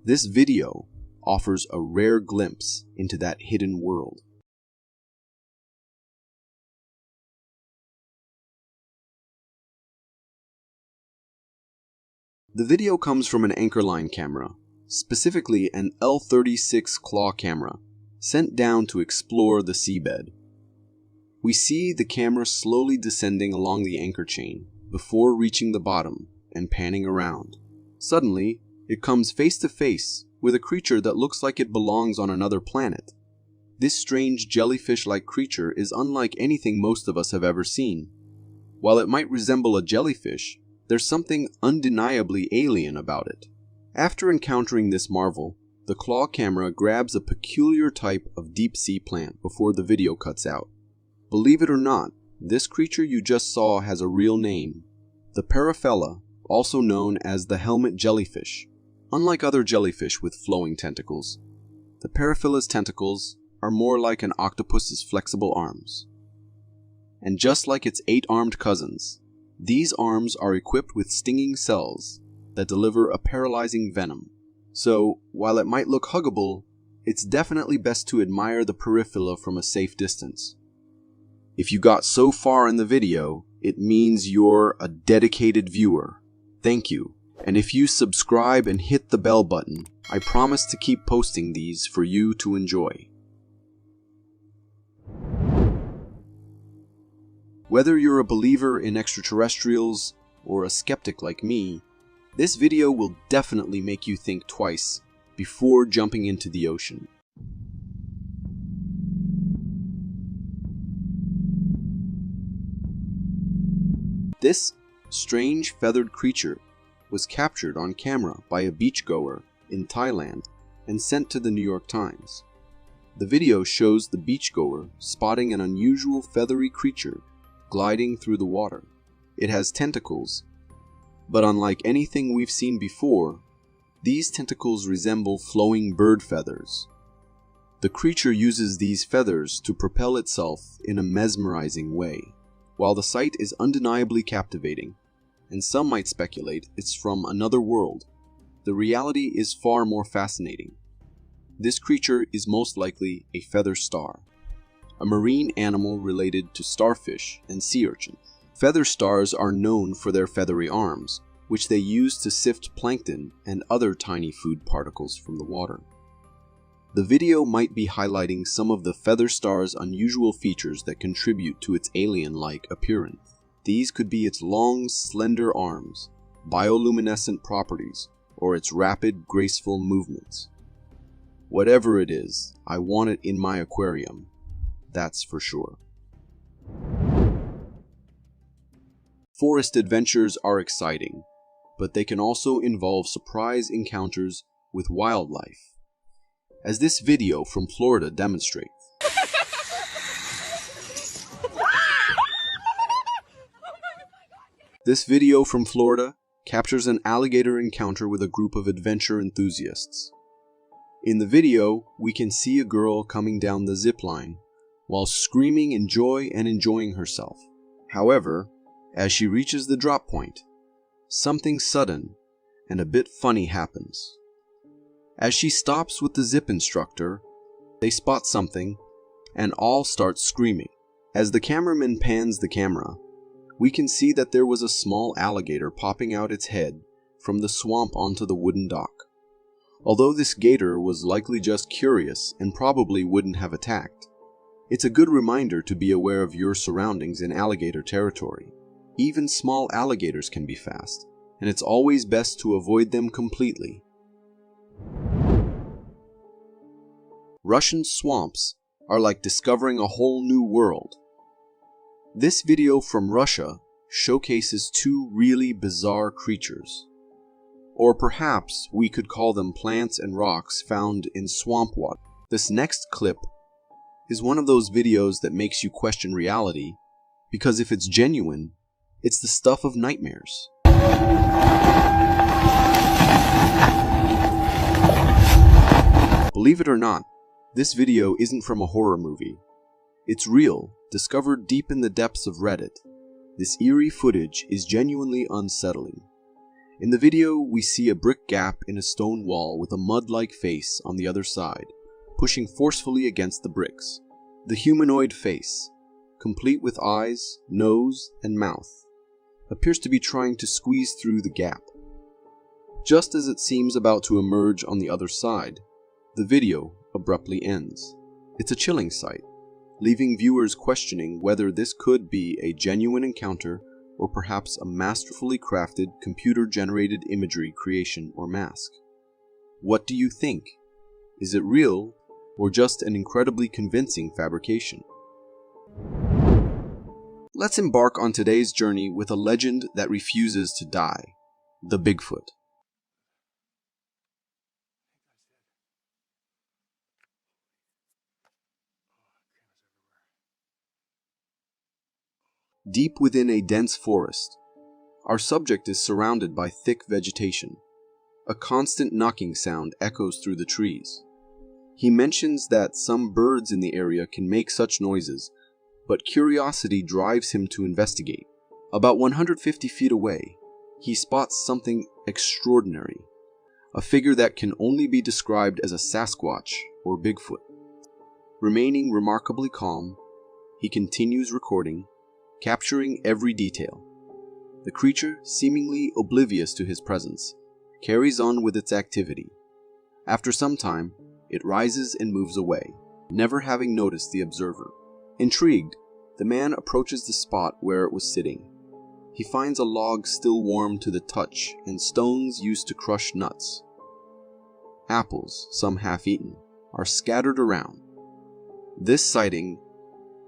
This video offers a rare glimpse into that hidden world. The video comes from an anchorline camera, specifically an L-36 claw camera, sent down to explore the seabed. We see the camera slowly descending along the anchor chain before reaching the bottom and panning around. Suddenly, it comes face to face with a creature that looks like it belongs on another planet. This strange jellyfish-like creature is unlike anything most of us have ever seen. While it might resemble a jellyfish, there's something undeniably alien about it. After encountering this marvel, the claw camera grabs a peculiar type of deep-sea plant before the video cuts out. Believe it or not, this creature you just saw has a real name. The paraphella, also known as the helmet jellyfish. Unlike other jellyfish with flowing tentacles, the paraphella's tentacles are more like an octopus's flexible arms. And just like its 8-armed cousins, these arms are equipped with stinging cells that deliver a paralyzing venom. So, while it might look huggable, it's definitely best to admire the paraphella from a safe distance. If you got so far in the video, it means you're a dedicated viewer. Thank you. And if you subscribe and hit the bell button, I promise to keep posting these for you to enjoy. Whether you're a believer in extraterrestrials or a skeptic like me, this video will definitely make you think twice before jumping into the ocean. This strange feathered creature was captured on camera by a beachgoer in Thailand and sent to the New York Times. The video shows the beachgoer spotting an unusual feathery creature gliding through the water. It has tentacles, but unlike anything we've seen before, these tentacles resemble flowing bird feathers. The creature uses these feathers to propel itself in a mesmerizing way. While the sight is undeniably captivating, and some might speculate it's from another world, the reality is far more fascinating. This creature is most likely a feather star, a marine animal related to starfish and sea urchin. Feather stars are known for their feathery arms, which they use to sift plankton and other tiny food particles from the water. The video might be highlighting some of the feather star's unusual features that contribute to its alien-like appearance. These could be its long, slender arms, bioluminescent properties, or its rapid, graceful movements. Whatever it is, I want it in my aquarium. That's for sure. Forest adventures are exciting, but they can also involve surprise encounters with wildlife, as this video from Florida demonstrates. This video from Florida captures an alligator encounter with a group of adventure enthusiasts. In the video, we can see a girl coming down the zipline while screaming in joy and enjoying herself. However, as she reaches the drop point, something sudden and a bit funny happens. As she stops with the zip instructor, they spot something and all start screaming. As the cameraman pans the camera, we can see that there was a small alligator popping out its head from the swamp onto the wooden dock. Although this gator was likely just curious and probably wouldn't have attacked, it's a good reminder to be aware of your surroundings in alligator territory. Even small alligators can be fast, and it's always best to avoid them completely. Russian swamps are like discovering a whole new world. This video from Russia showcases two really bizarre creatures. Or perhaps we could call them plants and rocks found in swamp water. This next clip is one of those videos that makes you question reality, because if it's genuine, it's the stuff of nightmares. Believe it or not, this video isn't from a horror movie. It's real, discovered deep in the depths of Reddit. This eerie footage is genuinely unsettling. In the video, we see a brick gap in a stone wall with a mud-like face on the other side, pushing forcefully against the bricks. The humanoid face, complete with eyes, nose, and mouth, appears to be trying to squeeze through the gap. Just as it seems about to emerge on the other side, the video abruptly ends. It's a chilling sight, leaving viewers questioning whether this could be a genuine encounter or perhaps a masterfully crafted computer-generated imagery creation or mask. What do you think? Is it real or just an incredibly convincing fabrication? Let's embark on today's journey with a legend that refuses to die, the Bigfoot. Deep within a dense forest, our subject is surrounded by thick vegetation. A constant knocking sound echoes through the trees. He mentions that some birds in the area can make such noises, but curiosity drives him to investigate. About 150 feet away, he spots something extraordinary, a figure that can only be described as a Sasquatch or Bigfoot. Remaining remarkably calm, he continues recording, capturing every detail. The creature, seemingly oblivious to his presence, carries on with its activity. After some time, it rises and moves away, never having noticed the observer. Intrigued, the man approaches the spot where it was sitting. He finds a log still warm to the touch and stones used to crush nuts. Apples, some half-eaten, are scattered around. This sighting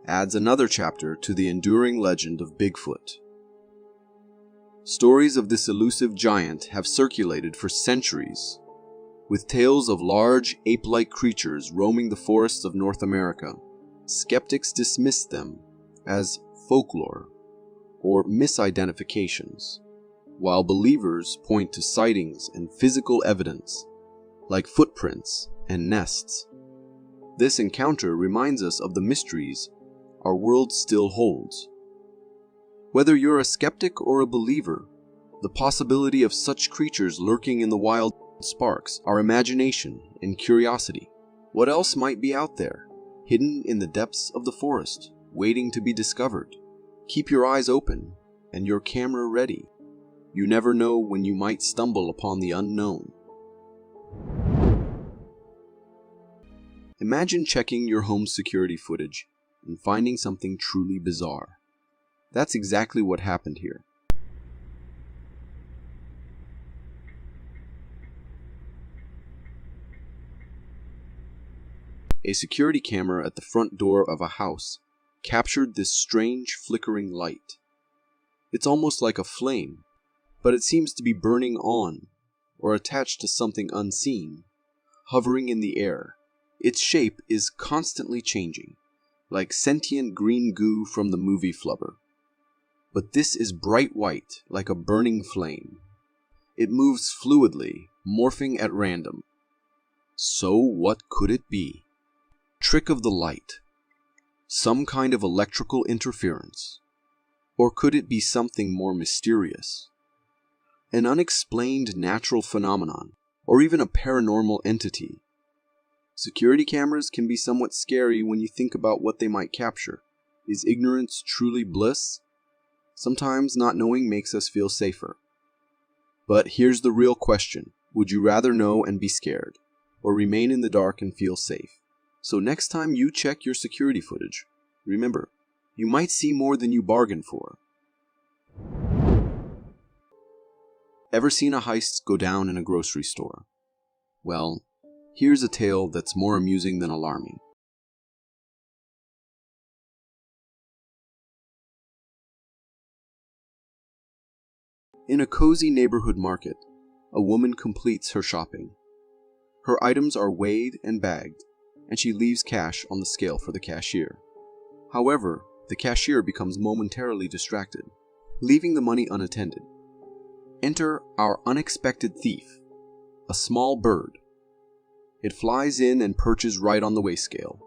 adds another chapter to the enduring legend of Bigfoot. Stories of this elusive giant have circulated for centuries, with tales of large ape-like creatures roaming the forests of North America. Skeptics dismiss them as folklore or misidentifications, while believers point to sightings and physical evidence, like footprints and nests. This encounter reminds us of the mysteries our world still holds. Whether you're a skeptic or a believer, the possibility of such creatures lurking in the wild sparks our imagination and curiosity. What else might be out there, hidden in the depths of the forest, waiting to be discovered? Keep your eyes open and your camera ready. You never know when you might stumble upon the unknown. Imagine checking your home's security footage and finding something truly bizarre. That's exactly what happened here. A security camera at the front door of a house captured this strange flickering light. It's almost like a flame, but it seems to be burning on or attached to something unseen, hovering in the air. Its shape is constantly changing, like sentient green goo from the movie Flubber. But this is bright white, like a burning flame. It moves fluidly, morphing at random. So what could it be? Trick of the light? Some kind of electrical interference? Or could it be something more mysterious? An unexplained natural phenomenon, or even a paranormal entity? Security cameras can be somewhat scary when you think about what they might capture. Is ignorance truly bliss? Sometimes not knowing makes us feel safer. But here's the real question. Would you rather know and be scared, or remain in the dark and feel safe? So next time you check your security footage, remember, you might see more than you bargained for. Ever seen a heist go down in a grocery store? Well, here's a tale that's more amusing than alarming. In a cozy neighborhood market, a woman completes her shopping. Her items are weighed and bagged, and she leaves cash on the scale for the cashier. However, the cashier becomes momentarily distracted, leaving the money unattended. Enter our unexpected thief, a small bird. It flies in and perches right on the weigh scale.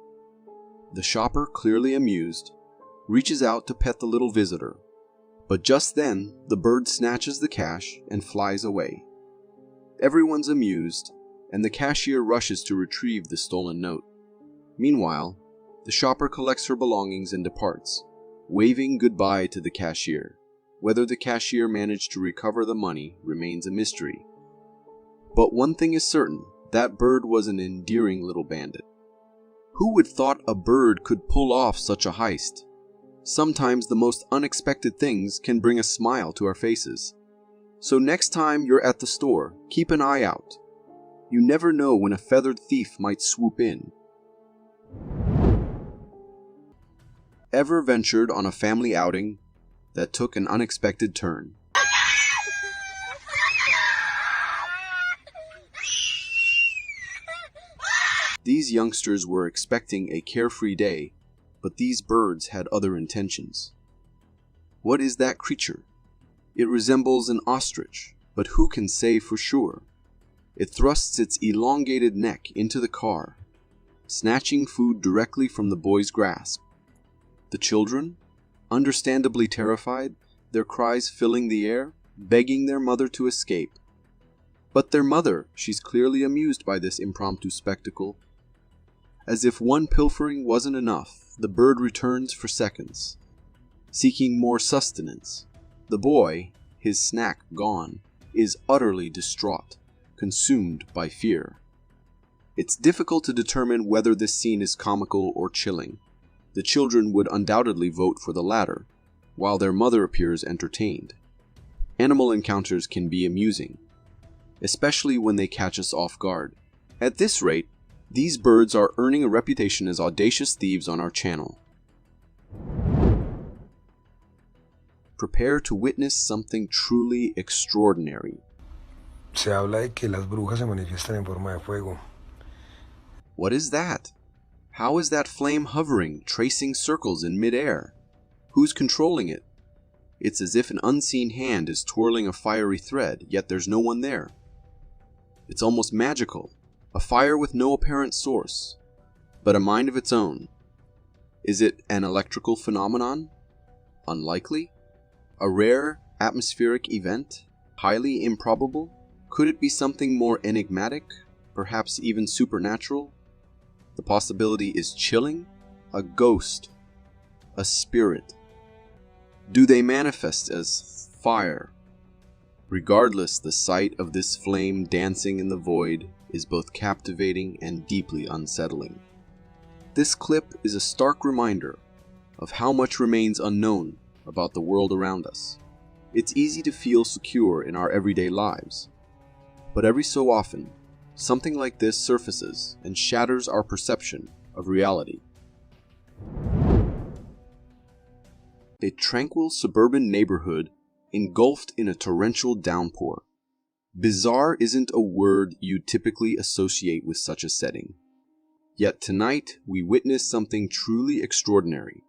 The shopper, clearly amused, reaches out to pet the little visitor, but just then the bird snatches the cash and flies away. Everyone's amused, and the cashier rushes to retrieve the stolen note. Meanwhile, the shopper collects her belongings and departs, waving goodbye to the cashier. Whether the cashier managed to recover the money remains a mystery. But one thing is certain, that bird was an endearing little bandit. Who would thought a bird could pull off such a heist? Sometimes the most unexpected things can bring a smile to our faces. So next time you're at the store, keep an eye out. You never know when a feathered thief might swoop in. Ever ventured on a family outing that took an unexpected turn? These youngsters were expecting a carefree day, but these birds had other intentions. What is that creature? It resembles an ostrich, but who can say for sure? It thrusts its elongated neck into the car, snatching food directly from the boy's grasp. The children, understandably terrified, their cries filling the air, begging their mother to escape. But their mother, she's clearly amused by this impromptu spectacle. As if one pilfering wasn't enough, the bird returns for seconds, seeking more sustenance. The boy, his snack gone, is utterly distraught, consumed by fear. It's difficult to determine whether this scene is comical or chilling. The children would undoubtedly vote for the latter, while their mother appears entertained. Animal encounters can be amusing, especially when they catch us off guard. At this rate, these birds are earning a reputation as audacious thieves on our channel. Prepare to witness something truly extraordinary. Se habla de que las brujas se manifiestan en forma de fuego. What is that? How is that flame hovering, tracing circles in mid-air? Who's controlling it? It's as if an unseen hand is twirling a fiery thread, yet there's no one there. It's almost magical. A fire with no apparent source, but a mind of its own. Is it an electrical phenomenon? Unlikely? A rare atmospheric event? Highly improbable? Could it be something more enigmatic? Perhaps even supernatural? The possibility is chilling? A ghost? A spirit? Do they manifest as fire? Regardless, the sight of this flame dancing in the void is both captivating and deeply unsettling. This clip is a stark reminder of how much remains unknown about the world around us. It's easy to feel secure in our everyday lives, but every so often, something like this surfaces and shatters our perception of reality. A tranquil suburban neighborhood engulfed in a torrential downpour. Bizarre isn't a word you typically associate with such a setting. Yet tonight, we witness something truly extraordinary.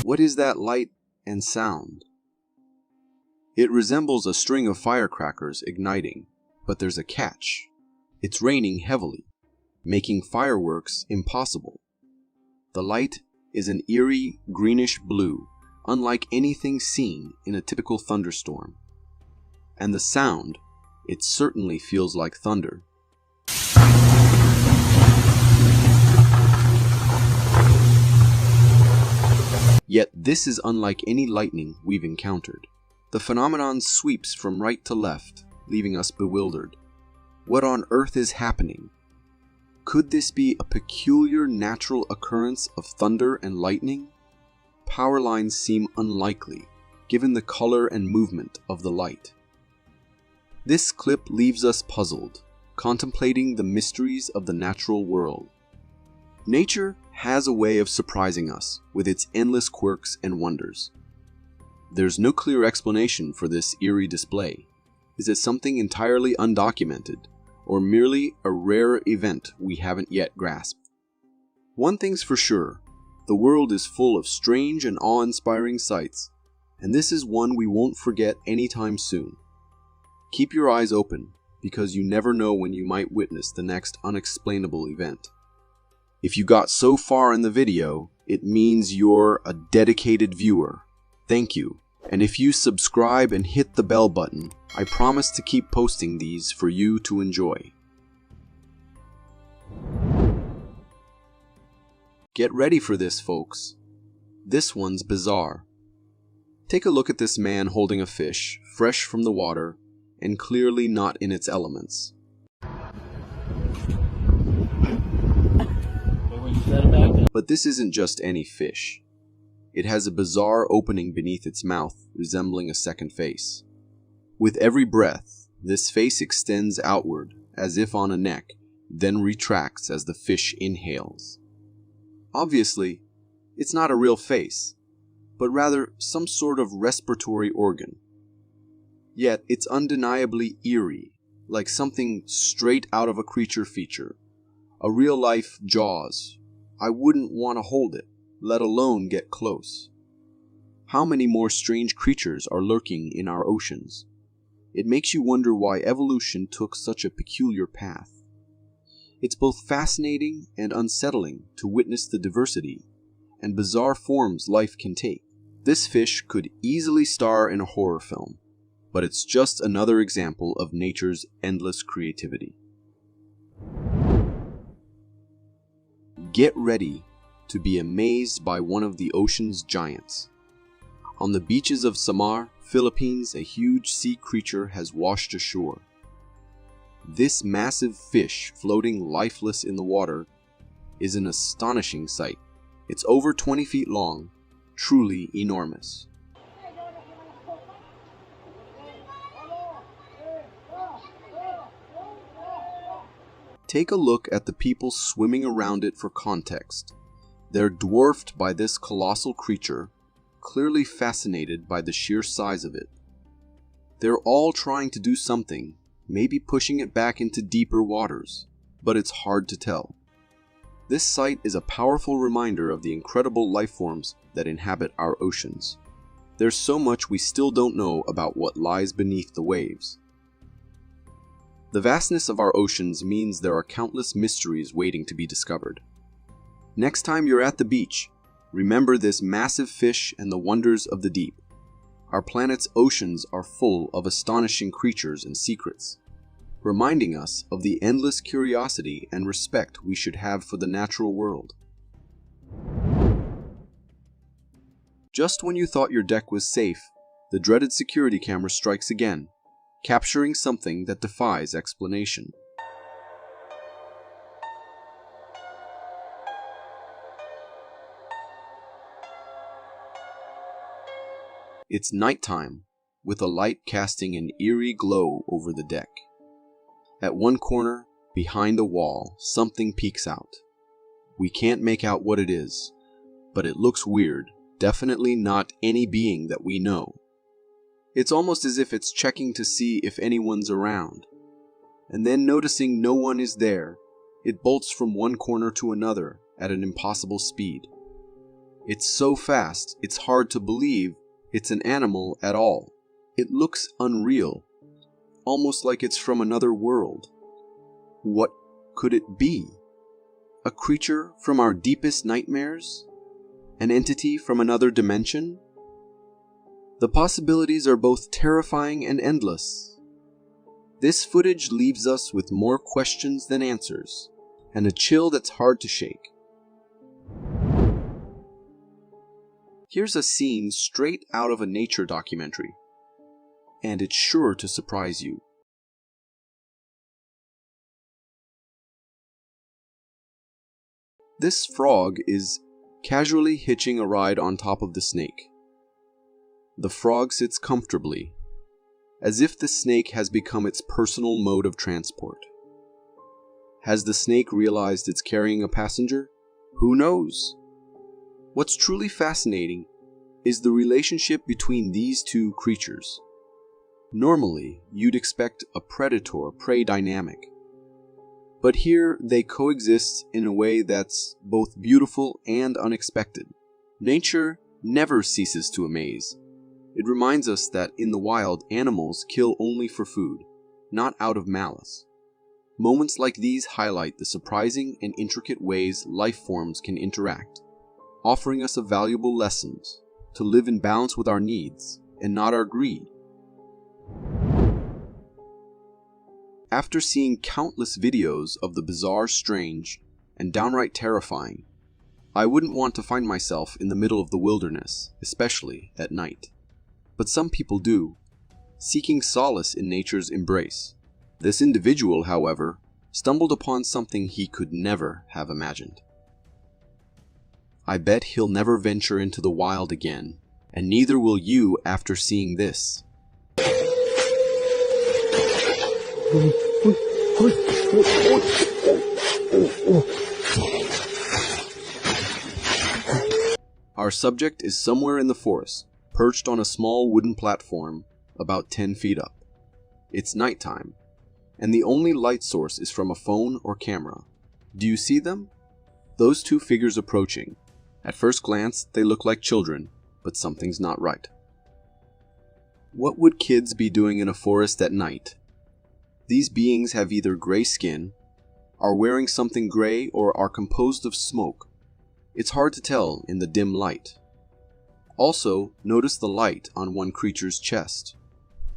What is that light and sound? It resembles a string of firecrackers igniting, but there's a catch. It's raining heavily, making fireworks impossible. The light is an eerie greenish blue, unlike anything seen in a typical thunderstorm. And the sound, it certainly feels like thunder. Yet this is unlike any lightning we've encountered. The phenomenon sweeps from right to left, leaving us bewildered. What on earth is happening? Could this be a peculiar natural occurrence of thunder and lightning? Power lines seem unlikely, given the color and movement of the light. This clip leaves us puzzled, contemplating the mysteries of the natural world. Nature has a way of surprising us with its endless quirks and wonders. There's no clear explanation for this eerie display. Is it something entirely undocumented, or merely a rare event we haven't yet grasped? One thing's for sure, the world is full of strange and awe-inspiring sights, and this is one we won't forget anytime soon. Keep your eyes open, because you never know when you might witness the next unexplainable event. If you got so far in the video, it means you're a dedicated viewer. Thank you. And if you subscribe and hit the bell button, I promise to keep posting these for you to enjoy. Get ready for this, folks. This one's bizarre. Take a look at this man holding a fish, fresh from the water, and clearly not in its elements. But this isn't just any fish. It has a bizarre opening beneath its mouth, resembling a second face. With every breath, this face extends outward, as if on a neck, then retracts as the fish inhales. Obviously, it's not a real face, but rather some sort of respiratory organ. Yet it's undeniably eerie, like something straight out of a creature feature, a real-life Jaws. I wouldn't want to hold it, let alone get close. How many more strange creatures are lurking in our oceans? It makes you wonder why evolution took such a peculiar path. It's both fascinating and unsettling to witness the diversity and bizarre forms life can take. This fish could easily star in a horror film, but it's just another example of nature's endless creativity. Get ready to be amazed by one of the ocean's giants. On the beaches of Samar, Philippines, a huge sea creature has washed ashore. This massive fish floating lifeless in the water is an astonishing sight. It's over 20 feet long, truly enormous. Take a look at the people swimming around it for context. They're dwarfed by this colossal creature, clearly fascinated by the sheer size of it. They're all trying to do something, maybe pushing it back into deeper waters, but it's hard to tell. This sight is a powerful reminder of the incredible life forms that inhabit our oceans. There's so much we still don't know about what lies beneath the waves. The vastness of our oceans means there are countless mysteries waiting to be discovered. Next time you're at the beach, remember this massive fish and the wonders of the deep. Our planet's oceans are full of astonishing creatures and secrets, reminding us of the endless curiosity and respect we should have for the natural world. Just when you thought your deck was safe, the dreaded security camera strikes again, capturing something that defies explanation. It's nighttime, with a light casting an eerie glow over the deck. At one corner, behind a wall, something peeks out. We can't make out what it is, but it looks weird, definitely not any being that we know. It's almost as if it's checking to see if anyone's around. And then noticing no one is there, it bolts from one corner to another at an impossible speed. It's so fast, it's hard to believe it's an animal at all. It looks unreal, almost like it's from another world. What could it be? A creature from our deepest nightmares? An entity from another dimension? The possibilities are both terrifying and endless. This footage leaves us with more questions than answers, and a chill that's hard to shake. Here's a scene straight out of a nature documentary, and it's sure to surprise you. This frog is casually hitching a ride on top of the snake. The frog sits comfortably, as if the snake has become its personal mode of transport. Has the snake realized it's carrying a passenger? Who knows? What's truly fascinating is the relationship between these two creatures. Normally, you'd expect a predator-prey dynamic, but here they coexist in a way that's both beautiful and unexpected. Nature never ceases to amaze. It reminds us that in the wild, animals kill only for food, not out of malice. Moments like these highlight the surprising and intricate ways life forms can interact, offering us a valuable lesson to live in balance with our needs and not our greed. After seeing countless videos of the bizarre, strange, and downright terrifying, I wouldn't want to find myself in the middle of the wilderness, especially at night. But some people do, seeking solace in nature's embrace. This individual, however, stumbled upon something he could never have imagined. I bet he'll never venture into the wild again, and neither will you after seeing this. Our subject is somewhere in the forest, perched on a small wooden platform about 10 feet up. It's nighttime, and the only light source is from a phone or camera. Do you see them? Those two figures approaching. At first glance, they look like children, but something's not right. What would kids be doing in a forest at night? These beings have either gray skin, are wearing something gray, or are composed of smoke. It's hard to tell in the dim light. Also, notice the light on one creature's chest.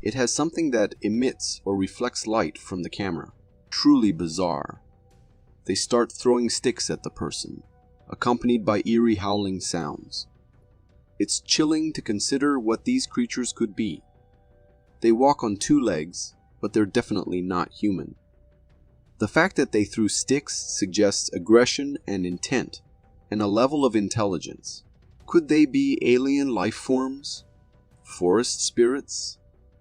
It has something that emits or reflects light from the camera. Truly bizarre. They start throwing sticks at the person, accompanied by eerie howling sounds. It's chilling to consider what these creatures could be. They walk on 2 legs, but they're definitely not human. The fact that they threw sticks suggests aggression and intent, and a level of intelligence. Could they be alien life forms? Forest spirits?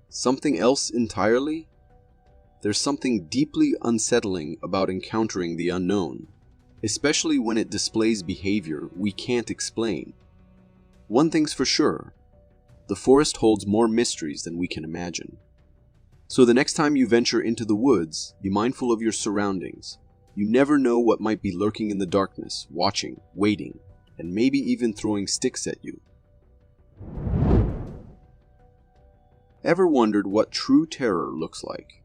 Something else entirely? There's something deeply unsettling about encountering the unknown, especially when it displays behavior we can't explain. One thing's for sure, the forest holds more mysteries than we can imagine. So the next time you venture into the woods, be mindful of your surroundings. You never know what might be lurking in the darkness, watching, waiting, and maybe even throwing sticks at you. Ever wondered what true terror looks like?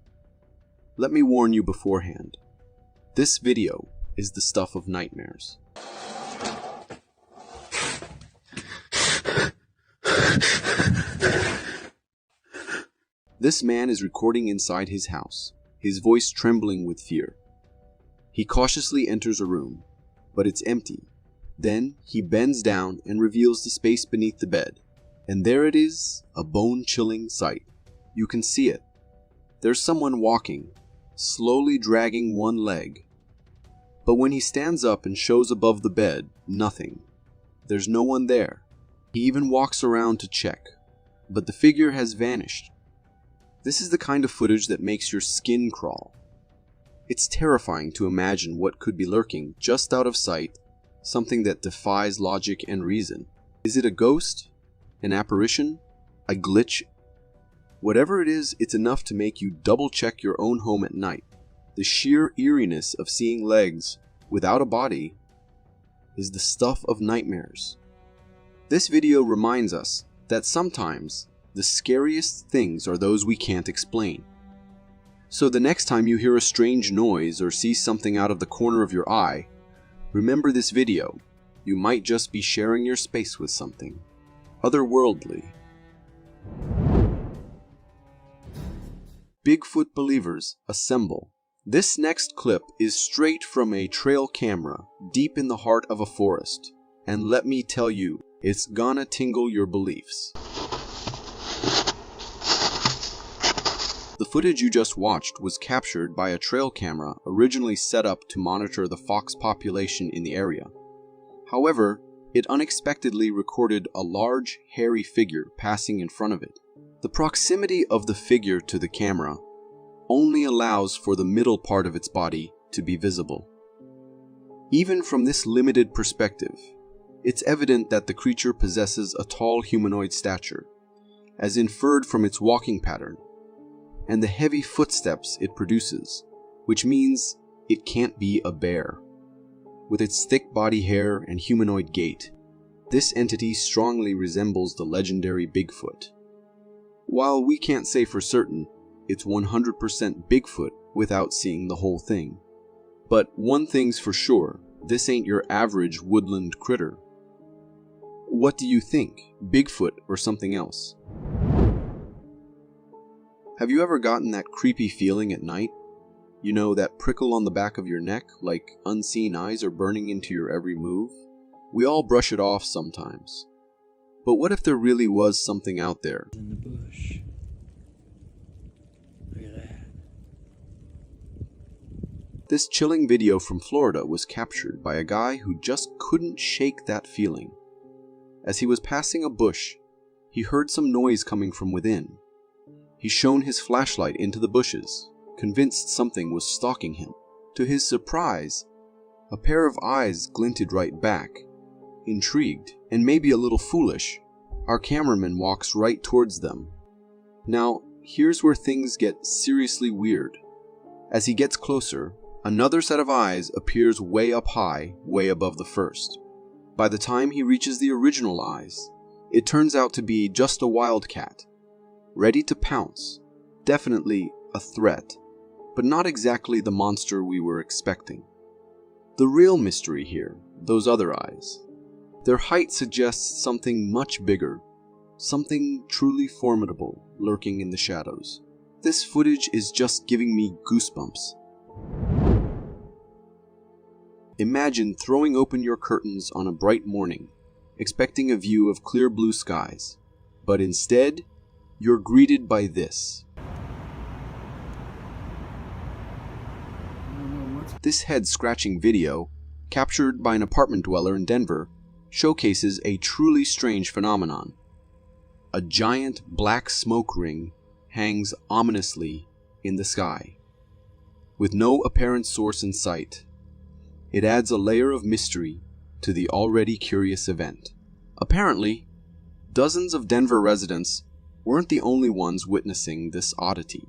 Let me warn you beforehand. This video is the stuff of nightmares. This man is recording inside his house, his voice trembling with fear. He cautiously enters a room, but it's empty. Then he bends down and reveals the space beneath the bed. And there it is, a bone-chilling sight. You can see it. There's someone walking, slowly dragging one leg. But when he stands up and shows above the bed, nothing. There's no one there. He even walks around to check, but the figure has vanished. This is the kind of footage that makes your skin crawl. It's terrifying to imagine what could be lurking just out of sight, something that defies logic and reason. Is it a ghost? An apparition? A glitch? Whatever it is, it's enough to make you double-check your own home at night. The sheer eeriness of seeing legs without a body is the stuff of nightmares. This video reminds us that sometimes the scariest things are those we can't explain. So the next time you hear a strange noise or see something out of the corner of your eye, remember this video. You might just be sharing your space with something otherworldly. Bigfoot believers, assemble. This next clip is straight from a trail camera deep in the heart of a forest. And let me tell you, it's gonna tingle your beliefs. The footage you just watched was captured by a trail camera originally set up to monitor the fox population in the area. However, it unexpectedly recorded a large, hairy figure passing in front of it. The proximity of the figure to the camera only allows for the middle part of its body to be visible. Even from this limited perspective, it's evident that the creature possesses a tall humanoid stature, as inferred from its walking pattern, and the heavy footsteps it produces, which means it can't be a bear. With its thick body hair and humanoid gait, this entity strongly resembles the legendary Bigfoot. While we can't say for certain it's 100% Bigfoot without seeing the whole thing. But one thing's for sure, this ain't your average woodland critter. What do you think, Bigfoot or something else? Have you ever gotten that creepy feeling at night? You know, that prickle on the back of your neck, like unseen eyes are burning into your every move? We all brush it off sometimes. But what if there really was something out there? In the bush. Look at that. This chilling video from Florida was captured by a guy who just couldn't shake that feeling. As he was passing a bush, he heard some noise coming from within. He shone his flashlight into the bushes, convinced something was stalking him. To his surprise, a pair of eyes glinted right back. Intrigued, and maybe a little foolish, our cameraman walks right towards them. Now, here's where things get seriously weird. As he gets closer, another set of eyes appears way up high, way above the first. By the time he reaches the original eyes, it turns out to be just a wildcat, ready to pounce. Definitely a threat, but not exactly the monster we were expecting. The real mystery here, those other eyes. Their height suggests something much bigger, something truly formidable lurking in the shadows. This footage is just giving me goosebumps. Imagine throwing open your curtains on a bright morning, expecting a view of clear blue skies, but instead, you're greeted by this. This head-scratching video, captured by an apartment dweller in Denver, showcases a truly strange phenomenon. A giant black smoke ring hangs ominously in the sky. With no apparent source in sight, it adds a layer of mystery to the already curious event. Apparently, dozens of Denver residents weren't the only ones witnessing this oddity.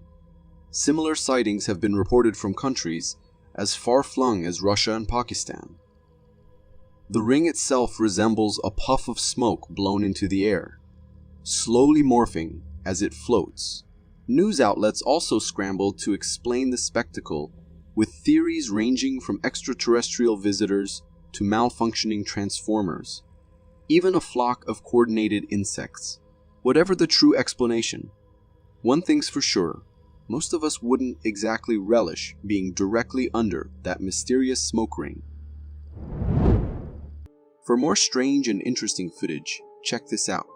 Similar sightings have been reported from countries as far-flung as Russia and Pakistan. The ring itself resembles a puff of smoke blown into the air, slowly morphing as it floats. News outlets also scrambled to explain the spectacle, with theories ranging from extraterrestrial visitors to malfunctioning transformers, even a flock of coordinated insects. Whatever the true explanation, one thing's for sure, most of us wouldn't exactly relish being directly under that mysterious smoke ring. For more strange and interesting footage, check this out.